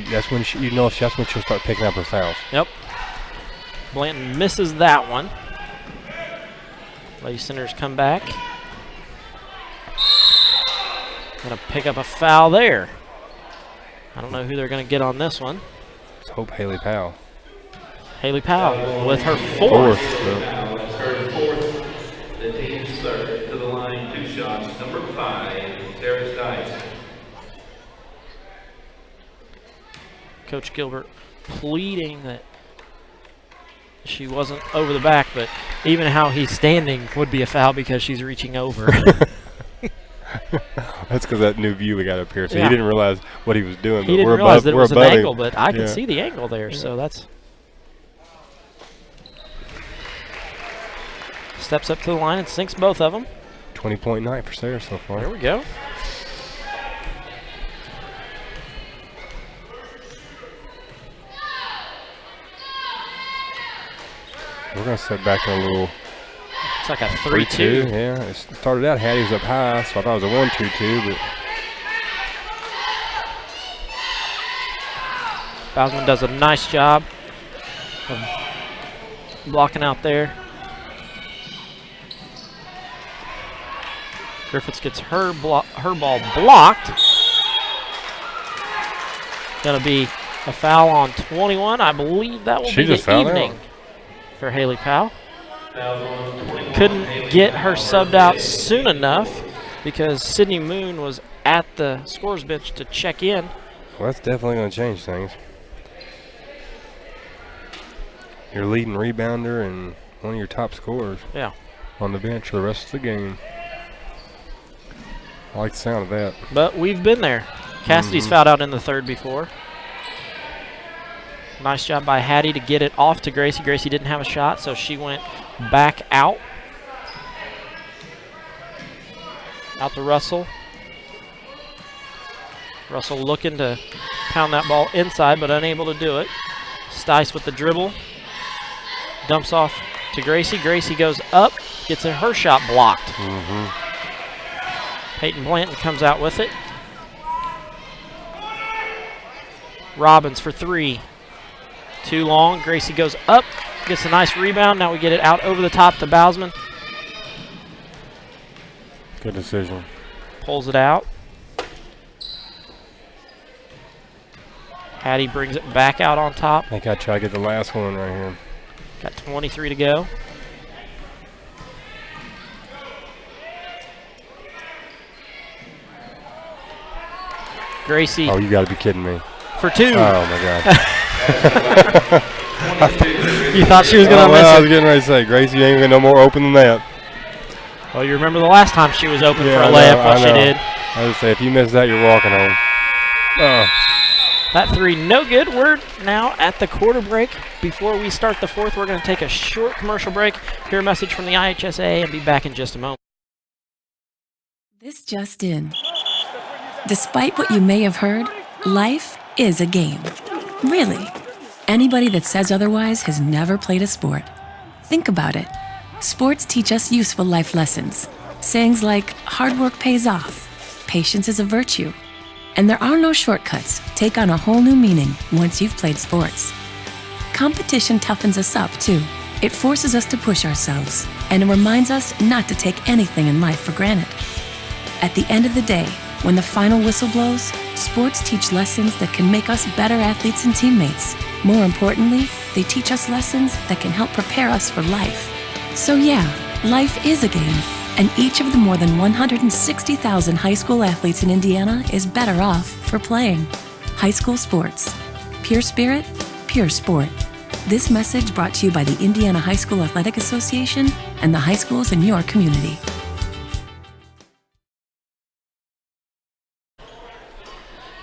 [SPEAKER 2] that's when she'll start picking up her fouls.
[SPEAKER 1] Yep. Blanton misses that one. Lady Senators come back. Going to pick up a foul there. I don't know who they're going to get on this one.
[SPEAKER 2] Let's hope Haley Powell.
[SPEAKER 1] Haley Powell with her fourth.
[SPEAKER 5] That's her fourth. The team's third. To the line, 2 shots. Number 5, Sarah Stice.
[SPEAKER 1] Coach Gilbert pleading that she wasn't over the back, but even how he's standing would be a foul because she's reaching over.
[SPEAKER 2] That's because that new view we got up here, so he didn't realize what he was doing.
[SPEAKER 1] He
[SPEAKER 2] but
[SPEAKER 1] didn't realize that it was an
[SPEAKER 2] above
[SPEAKER 1] angle,
[SPEAKER 2] him.
[SPEAKER 1] but I could see the angle there, so that's... Steps up to the line and sinks both of them.
[SPEAKER 2] 20-point night for Sarah so far.
[SPEAKER 1] There we go.
[SPEAKER 2] We're going to set back in a little...
[SPEAKER 1] It's like a 3-2.
[SPEAKER 2] Yeah, it started out Hattie's up high, so I thought it was a 1-2-2, but...
[SPEAKER 1] Bausman does a nice job of blocking out there. Griffiths gets her ball blocked. Going to be a foul on 21. I believe that will be the evening for Haley Powell. Couldn't get her subbed out soon enough because Sydney Moon was at the scores bench to check in.
[SPEAKER 2] Well, that's definitely going to change things. your leading rebounder and one of your top scorers.
[SPEAKER 1] Yeah.
[SPEAKER 2] On the bench for the rest of the game. I like the sound of that.
[SPEAKER 1] But we've been there. Cassidy's fouled out in the third before. Nice job by Hattie to get it off to Gracie. Gracie didn't have a shot, so she went back out. Out to Russell. Russell looking to pound that ball inside, but unable to do it. Stice with the dribble. Dumps off to Gracie. Gracie goes up, gets her shot blocked. Peyton Blanton comes out with it. Robbins for three. Too long. Gracie goes up, gets a nice rebound. Now we get it out over the top to Bousman.
[SPEAKER 2] Good decision.
[SPEAKER 1] Pulls it out. Hattie brings it back out on top.
[SPEAKER 2] I think I try to get the last one right here.
[SPEAKER 1] Got 23 to go. Gracie.
[SPEAKER 2] Oh, you got to be kidding me.
[SPEAKER 1] For two.
[SPEAKER 2] Oh, my God.
[SPEAKER 1] You thought she was going to miss
[SPEAKER 2] I
[SPEAKER 1] it.
[SPEAKER 2] was getting ready to say, Gracie, you ain't even no more open than that.
[SPEAKER 1] Well, you remember the last time she was open
[SPEAKER 2] Yeah,
[SPEAKER 1] for a
[SPEAKER 2] I know,
[SPEAKER 1] layup, what
[SPEAKER 2] I
[SPEAKER 1] she
[SPEAKER 2] know.
[SPEAKER 1] did.
[SPEAKER 2] I would say, if you miss that, you're walking home. Oh.
[SPEAKER 1] That three, no good. We're now at the quarter break. Before we start the fourth, we're going to take a short commercial break, hear a message from the IHSA, and be back in just a moment.
[SPEAKER 7] This just in. Despite what you may have heard, life is a game. Really. Anybody that says otherwise has never played a sport. Think about it. Sports teach us useful life lessons. Sayings like, hard work pays off, patience is a virtue, and there are no shortcuts take on a whole new meaning once you've played sports. Competition toughens us up, too. It forces us to push ourselves, and it reminds us not to take anything in life for granted. At the end of the day, when the final whistle blows, sports teach lessons that can make us better athletes and teammates. More importantly, they teach us lessons that can help prepare us for life. So yeah, life is a game, and each of the more than 160,000 high school athletes in Indiana is better off for playing. High school sports. Pure spirit, pure sport. This message brought to you by the Indiana High School Athletic Association and the high schools in your community.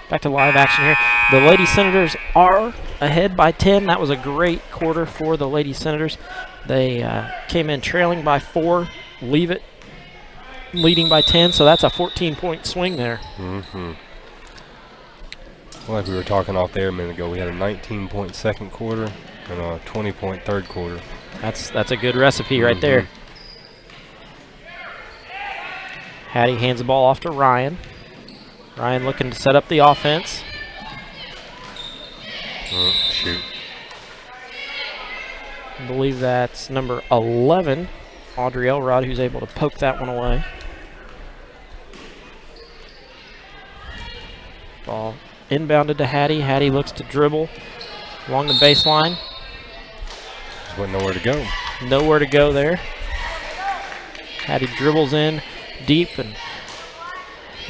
[SPEAKER 1] Back to live action here. The Lady Senators are ahead by 10. That was a great quarter for the Lady Senators. They came in trailing by 4, leave it leading by 10, so that's a 14-point swing there.
[SPEAKER 2] Well, like we were talking off there a minute ago, we had a 19-point second quarter and a 20-point third quarter.
[SPEAKER 1] That's a good recipe right there. Hattie hands the ball off to Ryan. Ryan looking to set up the offense.
[SPEAKER 2] Shoot.
[SPEAKER 1] I believe that's number 11, Audrey Elrod, who's able to poke that one away. Ball inbounded to Hattie. Hattie looks to dribble along the baseline.
[SPEAKER 2] Just wasn't nowhere to go.
[SPEAKER 1] Nowhere to go there. Hattie dribbles in deep, and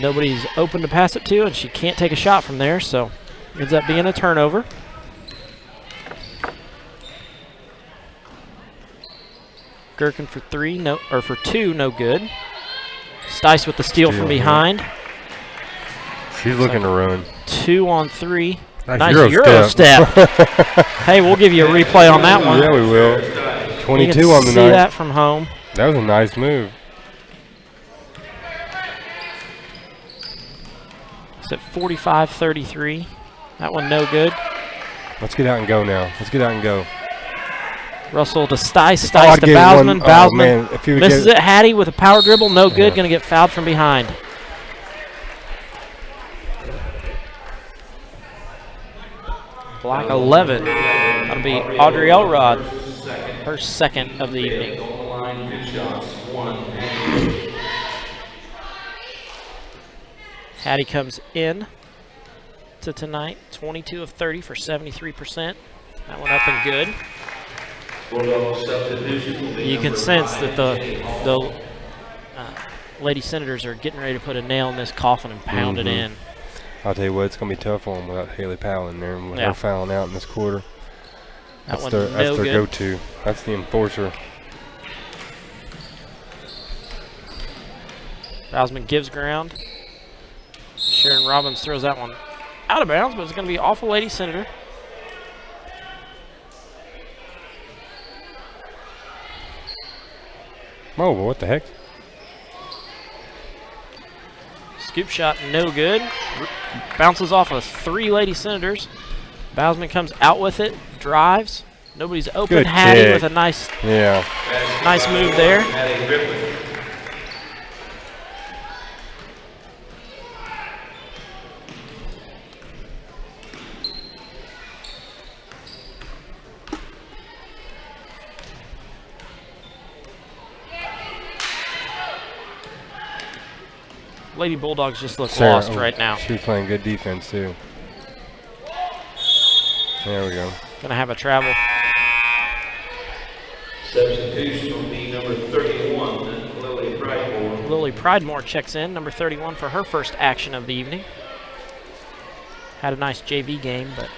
[SPEAKER 1] nobody's open to pass it to, and she can't take a shot from there, so ends up being a turnover. Gherkin for for two, no good. Stice with the steal from behind.
[SPEAKER 2] She's looking to run.
[SPEAKER 1] 2 on 3.
[SPEAKER 2] Nice
[SPEAKER 1] Euro step. Hey, we'll give you a replay on that one.
[SPEAKER 2] Yeah, we will. 22
[SPEAKER 1] you can
[SPEAKER 2] on the
[SPEAKER 1] see
[SPEAKER 2] night.
[SPEAKER 1] that from home.
[SPEAKER 2] That was a nice move.
[SPEAKER 1] It's at 45-33. That one no good.
[SPEAKER 2] Let's get out and go now. Let's get out and go.
[SPEAKER 1] Russell to Stice.
[SPEAKER 2] Oh,
[SPEAKER 1] Stice
[SPEAKER 2] I'd
[SPEAKER 1] to
[SPEAKER 2] give
[SPEAKER 1] Bousman.
[SPEAKER 2] one- oh,
[SPEAKER 1] Bousman
[SPEAKER 2] man, if he would
[SPEAKER 1] misses
[SPEAKER 2] get-
[SPEAKER 1] it. Hattie with a power dribble. No good.
[SPEAKER 2] Yeah.
[SPEAKER 1] Going to get fouled from behind. Block 11. That'll be Audrey Elrod. Her second of the evening. Hattie comes in to tonight. 22 of 30 for 73%. That one up and good. You can sense that the Lady Senators are getting ready to put a nail in this coffin and pound it in.
[SPEAKER 2] I'll tell you what, it's going to be tough on them without Haley Powell in there and with
[SPEAKER 1] Yeah.
[SPEAKER 2] her fouling out in this quarter. That's their go-to. That's the enforcer.
[SPEAKER 1] Rousman gives ground. Sharon Robbins throws that one out of bounds, but it's going to be off a Lady Senator.
[SPEAKER 2] Oh, what the heck?
[SPEAKER 1] Scoop shot, no good. Bounces off of 3 Lady Senators. Bousman comes out with it, drives. Nobody's open.
[SPEAKER 2] Good
[SPEAKER 1] Hattie
[SPEAKER 2] kick.
[SPEAKER 1] with a nice
[SPEAKER 5] Nice
[SPEAKER 1] move there.
[SPEAKER 5] Hattie Griffin.
[SPEAKER 1] Lady Bulldogs just look lost right now.
[SPEAKER 2] She's playing good defense, too. There we go.
[SPEAKER 1] Gonna have a travel.
[SPEAKER 5] Substitution will be number 31, Lily Pridemore.
[SPEAKER 1] Lily Pridemore checks in, number 31 for her first action of the evening. Had a nice JV game, but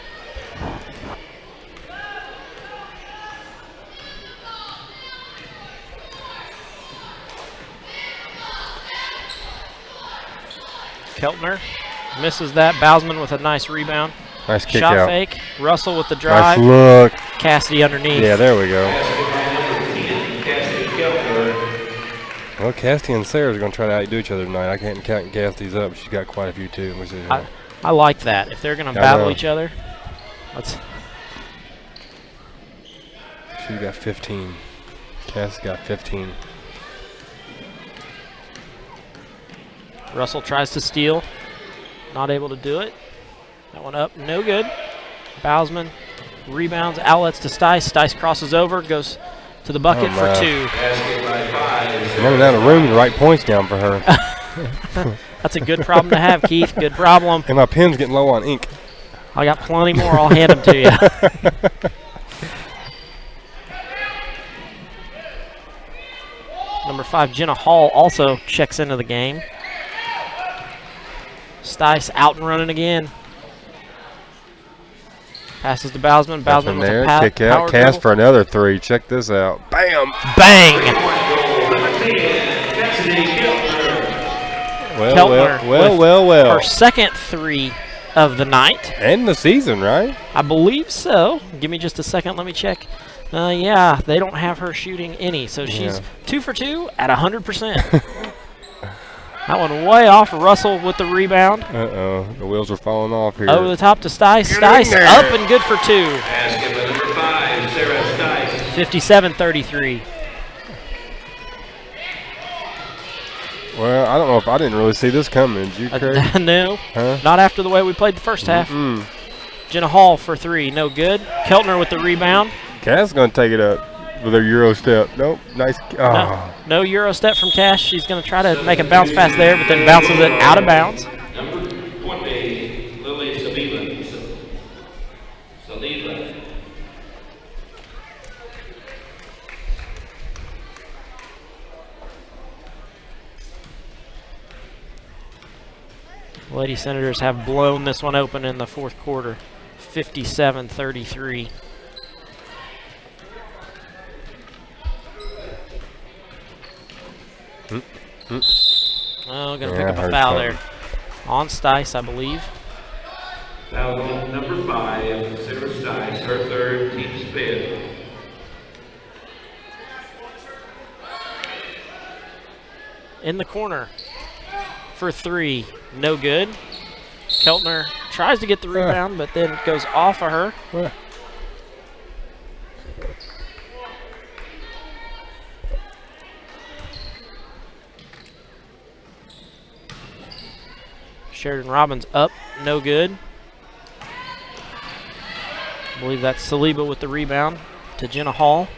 [SPEAKER 1] Keltner misses that. Bousman with a nice rebound.
[SPEAKER 2] Nice kick
[SPEAKER 1] Shot
[SPEAKER 2] out.
[SPEAKER 1] fake. Russell with the drive.
[SPEAKER 2] Nice look.
[SPEAKER 1] Cassidy underneath.
[SPEAKER 2] Yeah, there we go.
[SPEAKER 5] Cassidy Keltner.
[SPEAKER 2] Well, Cassidy and Sarah's going to try to outdo each other tonight. I can't count Cassidy's up. She's got quite a few, too. Which is,
[SPEAKER 1] I like that. If they're going to battle each other, let's.
[SPEAKER 2] She's got 15. Cass got 15.
[SPEAKER 1] Russell tries to steal. Not able to do it. That one up, no good. Bousman rebounds, outlets to Stice. Stice crosses over, goes to the bucket for 2.
[SPEAKER 5] Basket by 5.
[SPEAKER 2] Running out of room to write points down for her.
[SPEAKER 1] That's a good problem to have, Keith. Good problem.
[SPEAKER 2] And my pen's getting low on ink.
[SPEAKER 1] I got plenty more. I'll hand them to you. Number 5, Jenna Hall, also checks into the game. Stice out and running again. Passes to Bousman. Bousman with
[SPEAKER 2] there.
[SPEAKER 1] a
[SPEAKER 2] Kick out.
[SPEAKER 1] power
[SPEAKER 2] Cass
[SPEAKER 1] dribble.
[SPEAKER 2] for another 3. Check this out. Bam!
[SPEAKER 1] Bang!
[SPEAKER 5] Cassidy Keltner.
[SPEAKER 1] Keltner
[SPEAKER 2] Well.
[SPEAKER 1] Her second 3 of the night.
[SPEAKER 2] And the season, right?
[SPEAKER 1] I believe so. Give me just a second. Let me check. Yeah, they don't have her shooting any, so she's 2 for 2 at 100%. That one way off. Russell with the rebound.
[SPEAKER 2] Uh-oh. The wheels are falling off here.
[SPEAKER 1] Over the top to Stice.
[SPEAKER 2] Get in
[SPEAKER 1] Stice
[SPEAKER 2] there.
[SPEAKER 1] up and good for 2.
[SPEAKER 5] Basket by number 5, Sarah Stice.
[SPEAKER 1] 57-33.
[SPEAKER 2] Well, I don't know if I didn't really see this coming. Did you, Craig?
[SPEAKER 1] No,
[SPEAKER 2] Huh?
[SPEAKER 1] not after the way we played the first half. Jenna Hall for 3, no good. Keltner with the rebound.
[SPEAKER 2] Cass is going to take it up with her Euro step. Nope. Nice. Oh.
[SPEAKER 1] No Euro step from Cash. She's going to try to make a bounce pass there, but then bounces it out of bounds.
[SPEAKER 5] Number 20, Lily Saliba.
[SPEAKER 1] Lady Senators have blown this one open in the fourth quarter. 57-33. Oh, going to pick up a foul there. On Stice, I believe.
[SPEAKER 5] Foul on number 5, Sarah Stice, her third, team's 5th.
[SPEAKER 1] In the corner for 3, no good. Keltner tries to get the rebound, but then goes off of her. Sheridan Robbins up, no good. I believe that's Saliba with the rebound to Jenna Hall.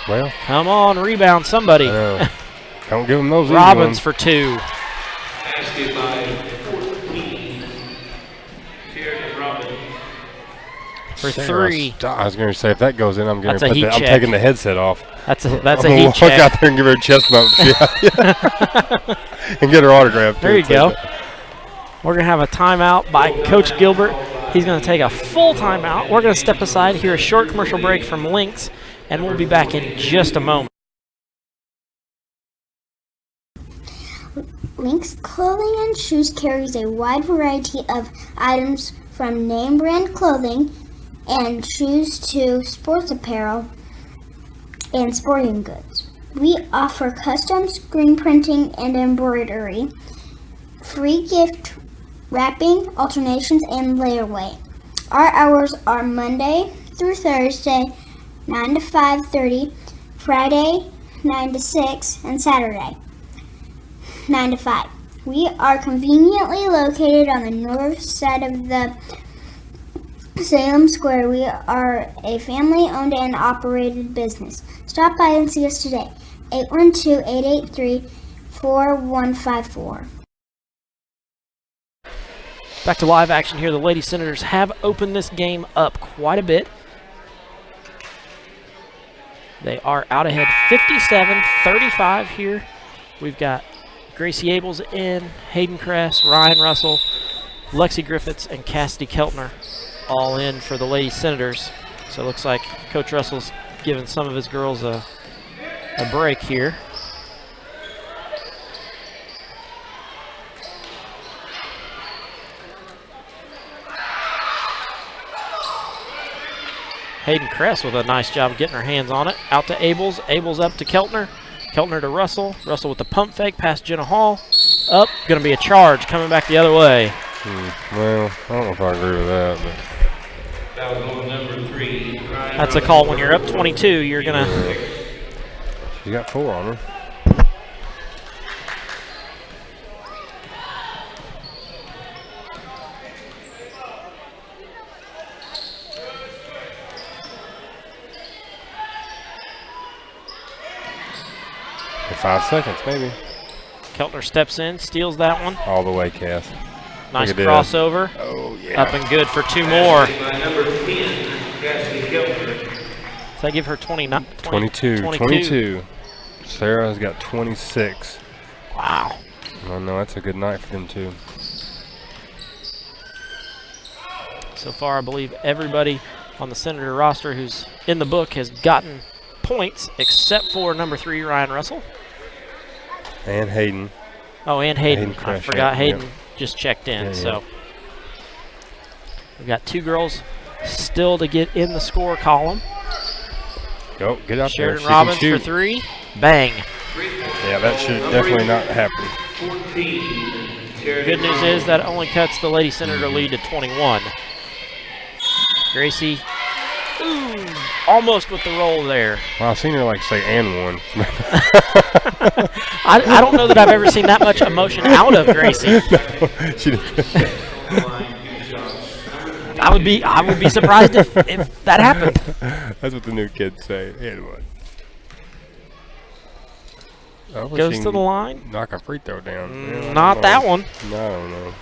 [SPEAKER 2] Well,
[SPEAKER 1] come on, rebound somebody.
[SPEAKER 2] Don't give them those easy
[SPEAKER 1] Robbins
[SPEAKER 2] ones.
[SPEAKER 1] for 2.
[SPEAKER 5] Basket by 14, Sheridan Robbins.
[SPEAKER 1] For
[SPEAKER 2] Sarah
[SPEAKER 1] 3.
[SPEAKER 2] I was going to say, if that goes in, I'm going
[SPEAKER 1] That's a heat
[SPEAKER 2] to I'm
[SPEAKER 1] check.
[SPEAKER 2] taking the headset off.
[SPEAKER 1] That's a
[SPEAKER 2] I'm
[SPEAKER 1] heat
[SPEAKER 2] gonna walk
[SPEAKER 1] check.
[SPEAKER 2] out there and give her a chest bump. Yeah. And get her autograph.
[SPEAKER 1] There you
[SPEAKER 2] too.
[SPEAKER 1] go. We're going to have a timeout by Coach Gilbert. He's going to take a full timeout. We're going to step aside, hear a short commercial break from Lynx, and we'll be back in just a moment.
[SPEAKER 3] Lynx Clothing and Shoes carries a wide variety of items from name brand clothing and shoes to sports apparel and sporting goods. We offer custom screen printing and embroidery, free gift wrapping, alternations, and layaway. Our hours are Monday through Thursday, 9 to 5:30, Friday, 9 to 6, and Saturday, 9 to 5. We are conveniently located on the north side of the Salem Square. We are a family-owned and operated business. Stop by and see us today. 812-883-4154.
[SPEAKER 1] Back to live action here. The Lady Senators have opened this game up quite a bit. They are out ahead 57-35 here. We've got Gracie Abels in, Hayden Kress, Ryan Russell, Lexi Griffiths, and Cassidy Keltner all in for the Lady Senators. So it looks like Coach Russell's giving some of his girls a break here. Hayden Kress with a nice job of getting her hands on it. Out to Abels. Abels up to Keltner. Keltner to Russell. Russell with the pump fake past Jenna Hall. Up. Going to be a charge coming back the other way.
[SPEAKER 2] Well, I don't know if I agree with that. But
[SPEAKER 5] That was goal number 3.
[SPEAKER 1] that's a call when you're up 22. You're going to...
[SPEAKER 2] She got 4 on her. For 5 seconds, maybe.
[SPEAKER 1] Keltner steps in, steals that one.
[SPEAKER 2] All the way, Cass.
[SPEAKER 1] Nice
[SPEAKER 2] Look at
[SPEAKER 1] crossover.
[SPEAKER 2] Oh, yeah.
[SPEAKER 1] Up and good for 2 more.
[SPEAKER 5] By number 10, Cassidy Keltner.
[SPEAKER 1] Does that give her 29?
[SPEAKER 2] 22. Sarah's got 26.
[SPEAKER 1] Wow.
[SPEAKER 2] Oh, no, that's a good night for them, too.
[SPEAKER 1] So far, I believe everybody on the Senator roster who's in the book has gotten points except for number 3, Ryan Russell.
[SPEAKER 2] And Hayden.
[SPEAKER 1] Oh, and Hayden.
[SPEAKER 2] Hayden
[SPEAKER 1] I
[SPEAKER 2] Crash,
[SPEAKER 1] forgot
[SPEAKER 2] yeah.
[SPEAKER 1] Hayden
[SPEAKER 2] Yep.
[SPEAKER 1] just checked in.
[SPEAKER 2] Yeah,
[SPEAKER 1] So we've got 2 girls still to get in the score column.
[SPEAKER 2] Go, get out there.
[SPEAKER 1] Sheridan
[SPEAKER 2] She can
[SPEAKER 1] Robbins for
[SPEAKER 2] shoot.
[SPEAKER 1] 3. Bang.
[SPEAKER 2] Yeah, that should definitely not happen.
[SPEAKER 5] 14.
[SPEAKER 1] Good news is that only cuts the Lady Senator lead to 21. Gracie, ooh, almost with the roll there.
[SPEAKER 2] Well, I've seen her like say "and one."
[SPEAKER 1] I don't know that I've ever seen that much emotion out of Gracie.
[SPEAKER 2] She did.
[SPEAKER 1] I would be surprised if that happened.
[SPEAKER 2] That's what the new kids say. And one.
[SPEAKER 1] Goes to the line.
[SPEAKER 2] Knock a free throw down. Yeah, I don't
[SPEAKER 1] Not
[SPEAKER 2] know.
[SPEAKER 1] that one.
[SPEAKER 2] No, I don't know.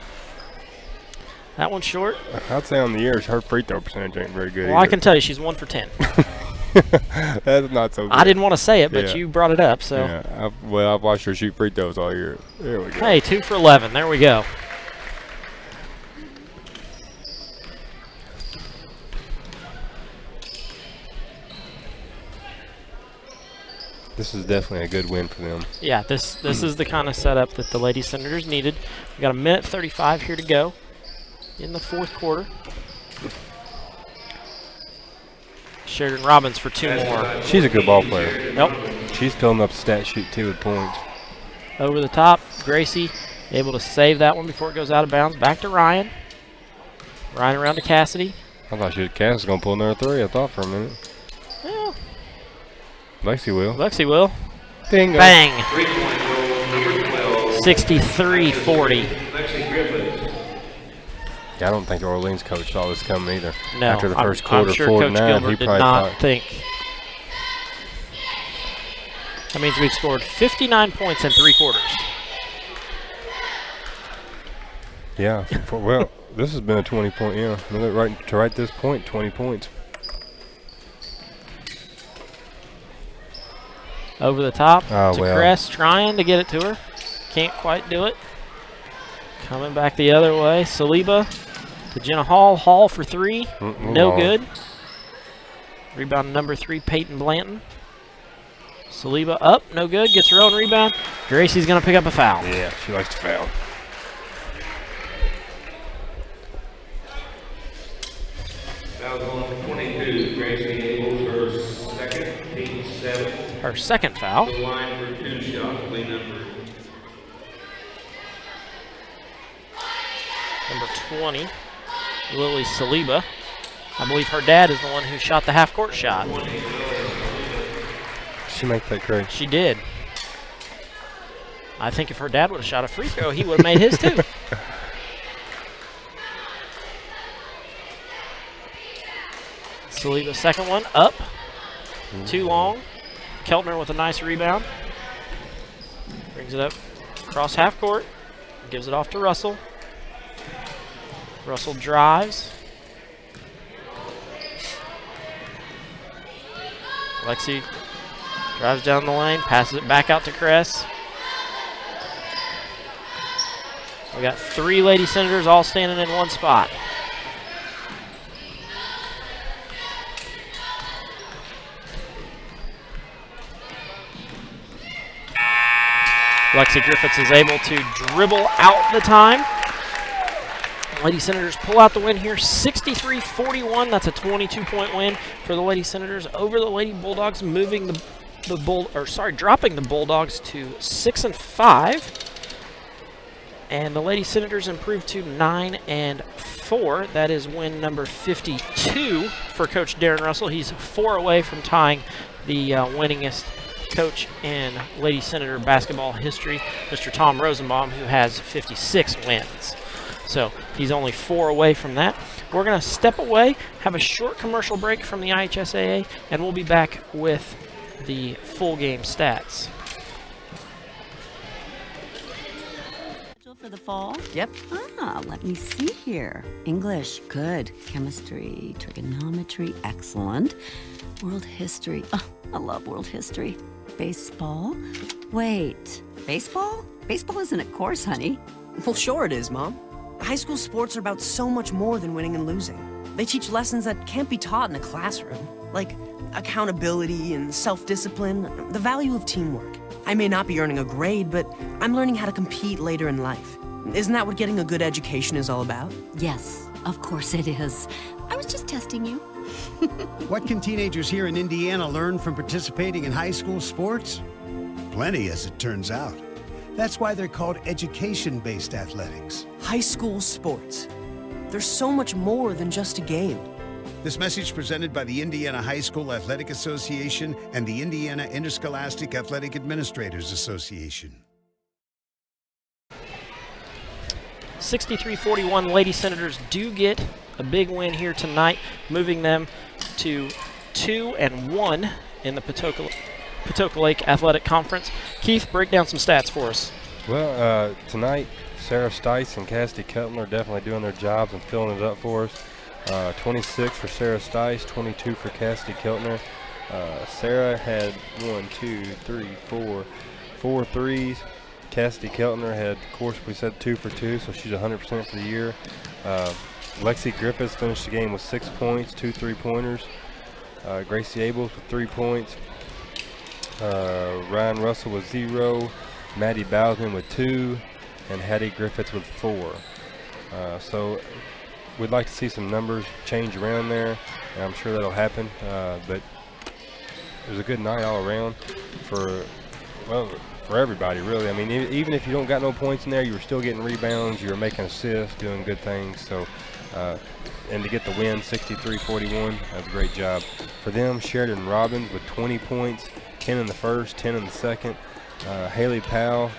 [SPEAKER 1] That one's short.
[SPEAKER 2] I'd say on the year, her free throw percentage ain't very good.
[SPEAKER 1] Well, I can tell you she's 1 for 10.
[SPEAKER 2] That's not so good.
[SPEAKER 1] I didn't want to say it, but
[SPEAKER 2] Yeah.
[SPEAKER 1] you brought it up. So,
[SPEAKER 2] Yeah, I've watched her shoot free throws all year. There we go.
[SPEAKER 1] hey, 2 for 11. There we go.
[SPEAKER 2] This is definitely a good win for them.
[SPEAKER 1] Yeah, this is the kind of setup that the Lady Senators needed. We got 1:35 here to go in the 4th quarter. Sheridan Robbins for 2 more.
[SPEAKER 2] She's a good ball player.
[SPEAKER 1] Nope.
[SPEAKER 2] She's filling up stat sheet too with points.
[SPEAKER 1] Over the top, Gracie able to save that one before it goes out of bounds. Back to Ryan. Ryan around to Cassidy.
[SPEAKER 2] I thought Cass was gonna pull another 3. I thought for a minute.
[SPEAKER 1] Well,
[SPEAKER 2] Lexi will.
[SPEAKER 1] Lexi will.
[SPEAKER 2] Bingo.
[SPEAKER 1] Bang.
[SPEAKER 5] 3-point goal number 12.
[SPEAKER 1] 63-40.
[SPEAKER 5] Lexi Griffiths.
[SPEAKER 2] Yeah, I don't think the Orleans coach saw this coming either.
[SPEAKER 1] No,
[SPEAKER 2] After the first
[SPEAKER 1] I'm
[SPEAKER 2] quarter,
[SPEAKER 1] sure
[SPEAKER 2] 4-9,
[SPEAKER 1] Coach Gilbert
[SPEAKER 2] he
[SPEAKER 1] did
[SPEAKER 2] probably
[SPEAKER 1] not
[SPEAKER 2] thought.
[SPEAKER 1] think. That means we've scored 59 points in 3 quarters.
[SPEAKER 2] Yeah. Well, this has been a 20-point. Yeah, right this point, 20 points.
[SPEAKER 1] Over the top
[SPEAKER 2] Oh,
[SPEAKER 1] to
[SPEAKER 2] well.
[SPEAKER 1] Crest, trying to get it to her. Can't quite do it. Coming back the other way. Saliba to Jenna Hall. Hall for three. No good. Rebound number 3, Peyton Blanton. Saliba up, no good. Gets her own rebound. Gracie's going to pick up a foul.
[SPEAKER 2] Yeah, she likes to foul.
[SPEAKER 5] Foul on 22, Gracie Abels, her second, team 7.
[SPEAKER 1] Her second foul.
[SPEAKER 5] The line for 2 shots, play number
[SPEAKER 1] 20, Lily Saliba. I believe her dad is the one who shot the half-court shot.
[SPEAKER 2] She make that, Craig?
[SPEAKER 1] She did. I think if her dad would have shot a free throw, he would have made his too. Saliba, second one, up. Too long. Keltner with a nice rebound. Brings it up across half court. Gives it off to Russell. Russell drives. Lexi drives down the lane, passes it back out to Kress. We got 3 Lady Senators all standing in one spot. Lexi Griffiths is able to dribble out the time. Lady Senators pull out the win here, 63-41. That's a 22-point win for the Lady Senators over the Lady Bulldogs, moving dropping the Bulldogs to 6-5. And the Lady Senators improved to 9-4. That is win number 52 for Coach Darren Russell. He's 4 away from tying the winningest coach in Lady Senator basketball history, Mr. Tom Rosenbaum, who has 56 wins. So he's only 4 away from that. We're going to step away, have a short commercial break from the IHSAA, and we'll be back with the full game stats.
[SPEAKER 8] For the fall?
[SPEAKER 9] Yep.
[SPEAKER 8] Let me see here. English, good. Chemistry, trigonometry, excellent. World history, I love world history. Baseball? Wait, baseball? Baseball isn't a course, honey.
[SPEAKER 9] Well, sure it is, Mom. High school sports are about so much more than winning and losing. They teach lessons that can't be taught in a classroom, like accountability and self-discipline, the value of teamwork. I may not be earning a grade, but I'm learning how to compete later in life. Isn't that what getting a good education is all about?
[SPEAKER 8] Yes, of course it is. I was just testing you.
[SPEAKER 10] What can teenagers here in Indiana learn from participating in high school sports? Plenty, as it turns out. That's why they're called education-based athletics.
[SPEAKER 9] High school sports. There's so much more than just a game.
[SPEAKER 10] This message presented by the Indiana High School Athletic Association and the Indiana Interscholastic Athletic Administrators Association.
[SPEAKER 1] 63-41, Lady Senators do get a big win here tonight, moving them to 2-1 in the Patoka Lake Athletic Conference. Keith, break down some stats for us.
[SPEAKER 2] Well, tonight, Sarah Stice and Cassidy Kelton are definitely doing their jobs and filling it up for us. 26 for Sarah Stice, 22 for Cassidy Keltner. Sarah had 4 threes. Cassidy Keltner had, of course, we said 2 for 2, so she's 100% for the year. Lexi Griffiths finished the game with 6 points, 2 3-pointers. Gracie Abels with 3 points. Ryan Russell with 0. Maddie Bowsman with 2. And Hattie Griffiths with 4. So we'd like to see some numbers change around there, and I'm sure that'll happen. But it was a good night all around for everybody, really. I mean, even if you don't got no points in there, you were still getting rebounds, you were making assists, doing good things. So, and to get the win, 63-41, that's a great job. For them, Sheridan Robbins with 20 points, 10 in the first, 10 in the second. Haley Powell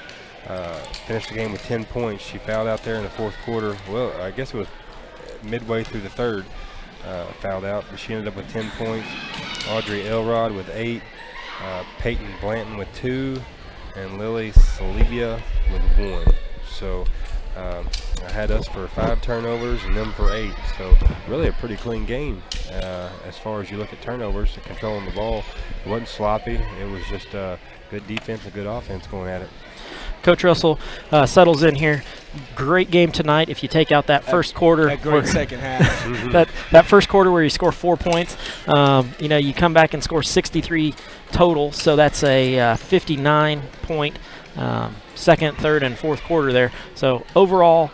[SPEAKER 2] finished the game with 10 points. She fouled out there in the fourth quarter. Well, I guess it was midway through the third, fouled out, but she ended up with 10 points. Audrey Elrod with 8. Peyton Blanton with 2. And Lily Saliba with 1. So I had us for 5 turnovers and them for 8. So really a pretty clean game as far as you look at turnovers, controlling the ball. It wasn't sloppy. It was just good defense and good offense going at it.
[SPEAKER 1] Coach Russell settles in here great game tonight. If you take out that first quarter,
[SPEAKER 4] that great second half,
[SPEAKER 1] that first quarter where you score 4 points, you come back and score 63 total. So that's a 59-point second, third, and fourth quarter there. So overall,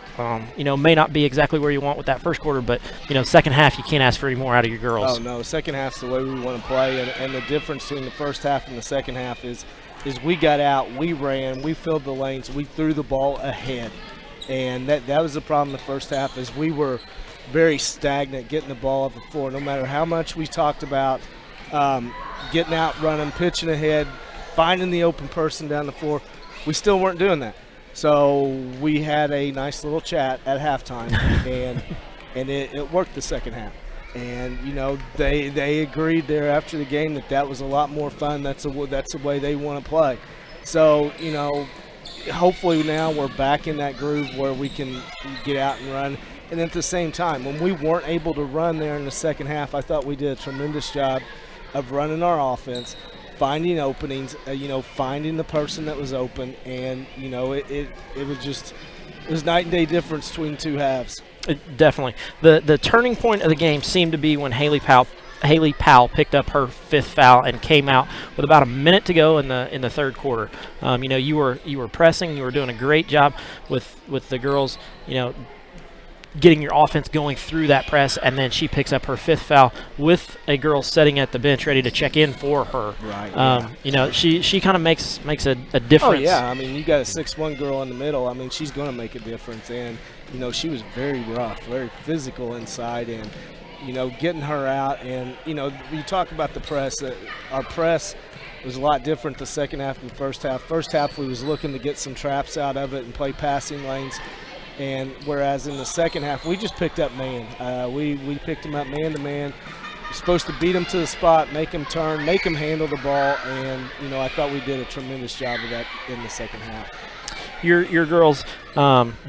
[SPEAKER 1] may not be exactly where you want with that first quarter, but second half you can't ask for any more out of your girls.
[SPEAKER 4] Oh no, second half's the way we want to play, and the difference between the first half and the second half is we got out, we ran, we filled the lanes, we threw the ball ahead, and that was the problem in the first half is we were very stagnant getting the ball up the floor. No matter how much we talked about getting out, running, pitching ahead, finding the open person down the floor, we still weren't doing that. So we had a nice little chat at halftime, and it worked the second half. And they agreed there after the game that was a lot more fun. That's the way they want to play. So hopefully now we're back in that groove where we can get out and run. And at the same time, when we weren't able to run there in the second half, I thought we did a tremendous job of running our offense, finding openings, finding the person that was open, and it was night and day difference between two halves.
[SPEAKER 1] Definitely. The turning point of the game seemed to be when Haley Powell picked up her fifth foul and came out with about a minute to go in the third quarter. You were pressing, you were doing a great job with the girls, getting your offense going through that press, and then she picks up her fifth foul with a girl sitting at the bench ready to check in for her.
[SPEAKER 4] Right.
[SPEAKER 1] She kind of makes a difference.
[SPEAKER 4] Oh yeah, I mean you got a 6'1" girl in the middle. I mean she's going to make a difference, and she was very rough, very physical inside, and getting her out, and you talk about the press. Our press was a lot different the second half and the first half. First half we was looking to get some traps out of it and play passing lanes. And whereas in the second half, we just picked up man. We picked them up man to man. We're supposed to beat them to the spot, make them turn, make them handle the ball, and I thought we did a tremendous job of that in the second half.
[SPEAKER 1] Your girls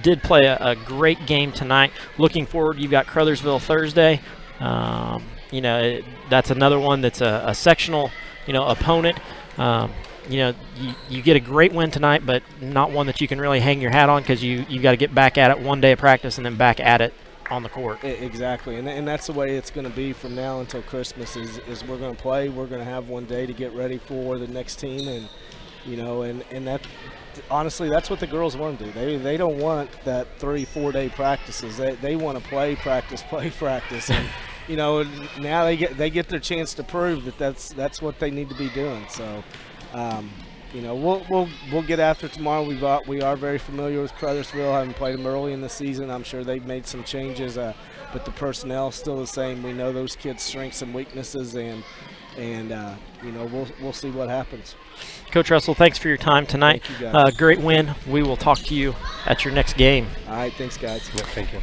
[SPEAKER 1] did play a great game tonight. Looking forward, you've got Crothersville Thursday. That's another one that's a sectional, opponent. You get a great win tonight, but not one that you can really hang your hat on because you got to get back at it one day of practice and then back at it on the court.
[SPEAKER 4] Exactly, and that's the way it's going to be from now until Christmas is we're going to play. We're going to have one day to get ready for the next team, and and that honestly that's what the girls want to do. They don't want that 3-4 day practices. They want to play practice, and now they get their chance to prove that that's what they need to be doing. So. We'll get after it tomorrow. We are very familiar with Crothersville. Haven't played them early in the season. I'm sure they've made some changes, but the personnel is still the same. We know those kids' strengths and weaknesses, and we'll see what happens.
[SPEAKER 1] Coach Russell, thanks for your time tonight.
[SPEAKER 4] Thank you, guys.
[SPEAKER 1] Great win. We will talk to you at your next game.
[SPEAKER 4] All right, thanks, guys.
[SPEAKER 2] Yep, thank you.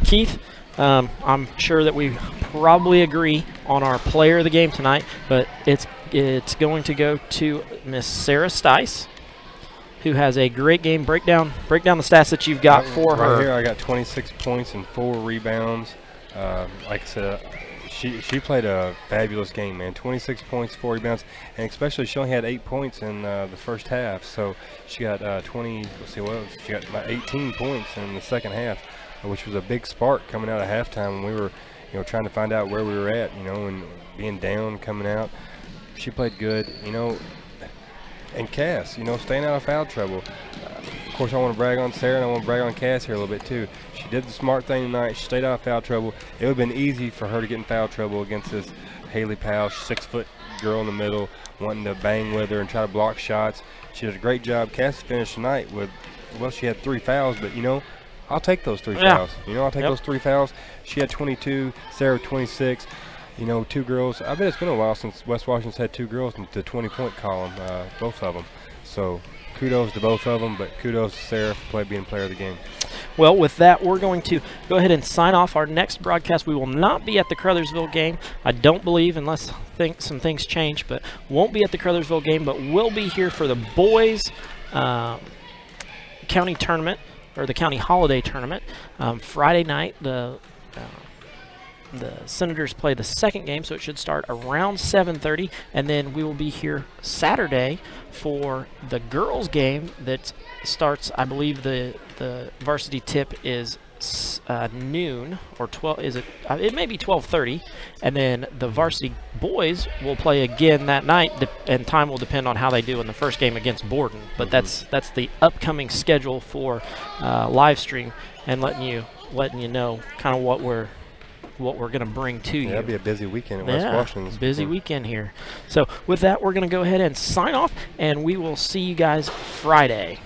[SPEAKER 1] Keith, I'm sure that we probably agree on our player of the game tonight, but it's going to go to Miss Sarah Stice, who has a great game. Break down the stats that you've got for her.
[SPEAKER 2] Right here, I got 26 points and 4 rebounds. Like I said, she played a fabulous game, man. 26 points, 4 rebounds, and especially she only had 8 points in the first half. So she got she got about 18 points in the second half, which was a big spark coming out of halftime when we were, trying to find out where we were at, and being down, coming out. She played good, and Cass, staying out of foul trouble. Of course, I want to brag on Sarah, and I want to brag on Cass here a little bit too. She did the smart thing tonight. She stayed out of foul trouble. It would have been easy for her to get in foul trouble against this Haley Powell, 6-foot girl in the middle, wanting to bang with her and try to block shots. She did a great job. Cass finished tonight with, she had 3 fouls, but I'll take those 3 fouls. I'll take those 3 fouls. She had 22, Sarah 26. 2 girls. I bet it's been a while since West Washington's had 2 girls in the 20-point column, both of them. So kudos to both of them, but kudos to Sarah for being player of the game.
[SPEAKER 1] Well, with that, we're going to go ahead and sign off our next broadcast. We will not be at the Crothersville game, I don't believe, unless some things change, but won't be at the Crothersville game, but we'll be here for the boys county tournament, or the county holiday tournament, Friday night. the Senators play the second game, so it should start around 7:30, and then we will be here Saturday for the girls' game that starts. I believe the varsity tip is noon or 12. Is it? It may be 12:30, and then the varsity boys will play again that night, and time will depend on how they do in the first game against Borden. But that's the upcoming schedule for live stream and letting you know kind of what we're going to bring to you.
[SPEAKER 2] That'll be a busy weekend at West Washington.
[SPEAKER 1] Busy weekend here. So with that, we're going to go ahead and sign off, and we will see you guys Friday.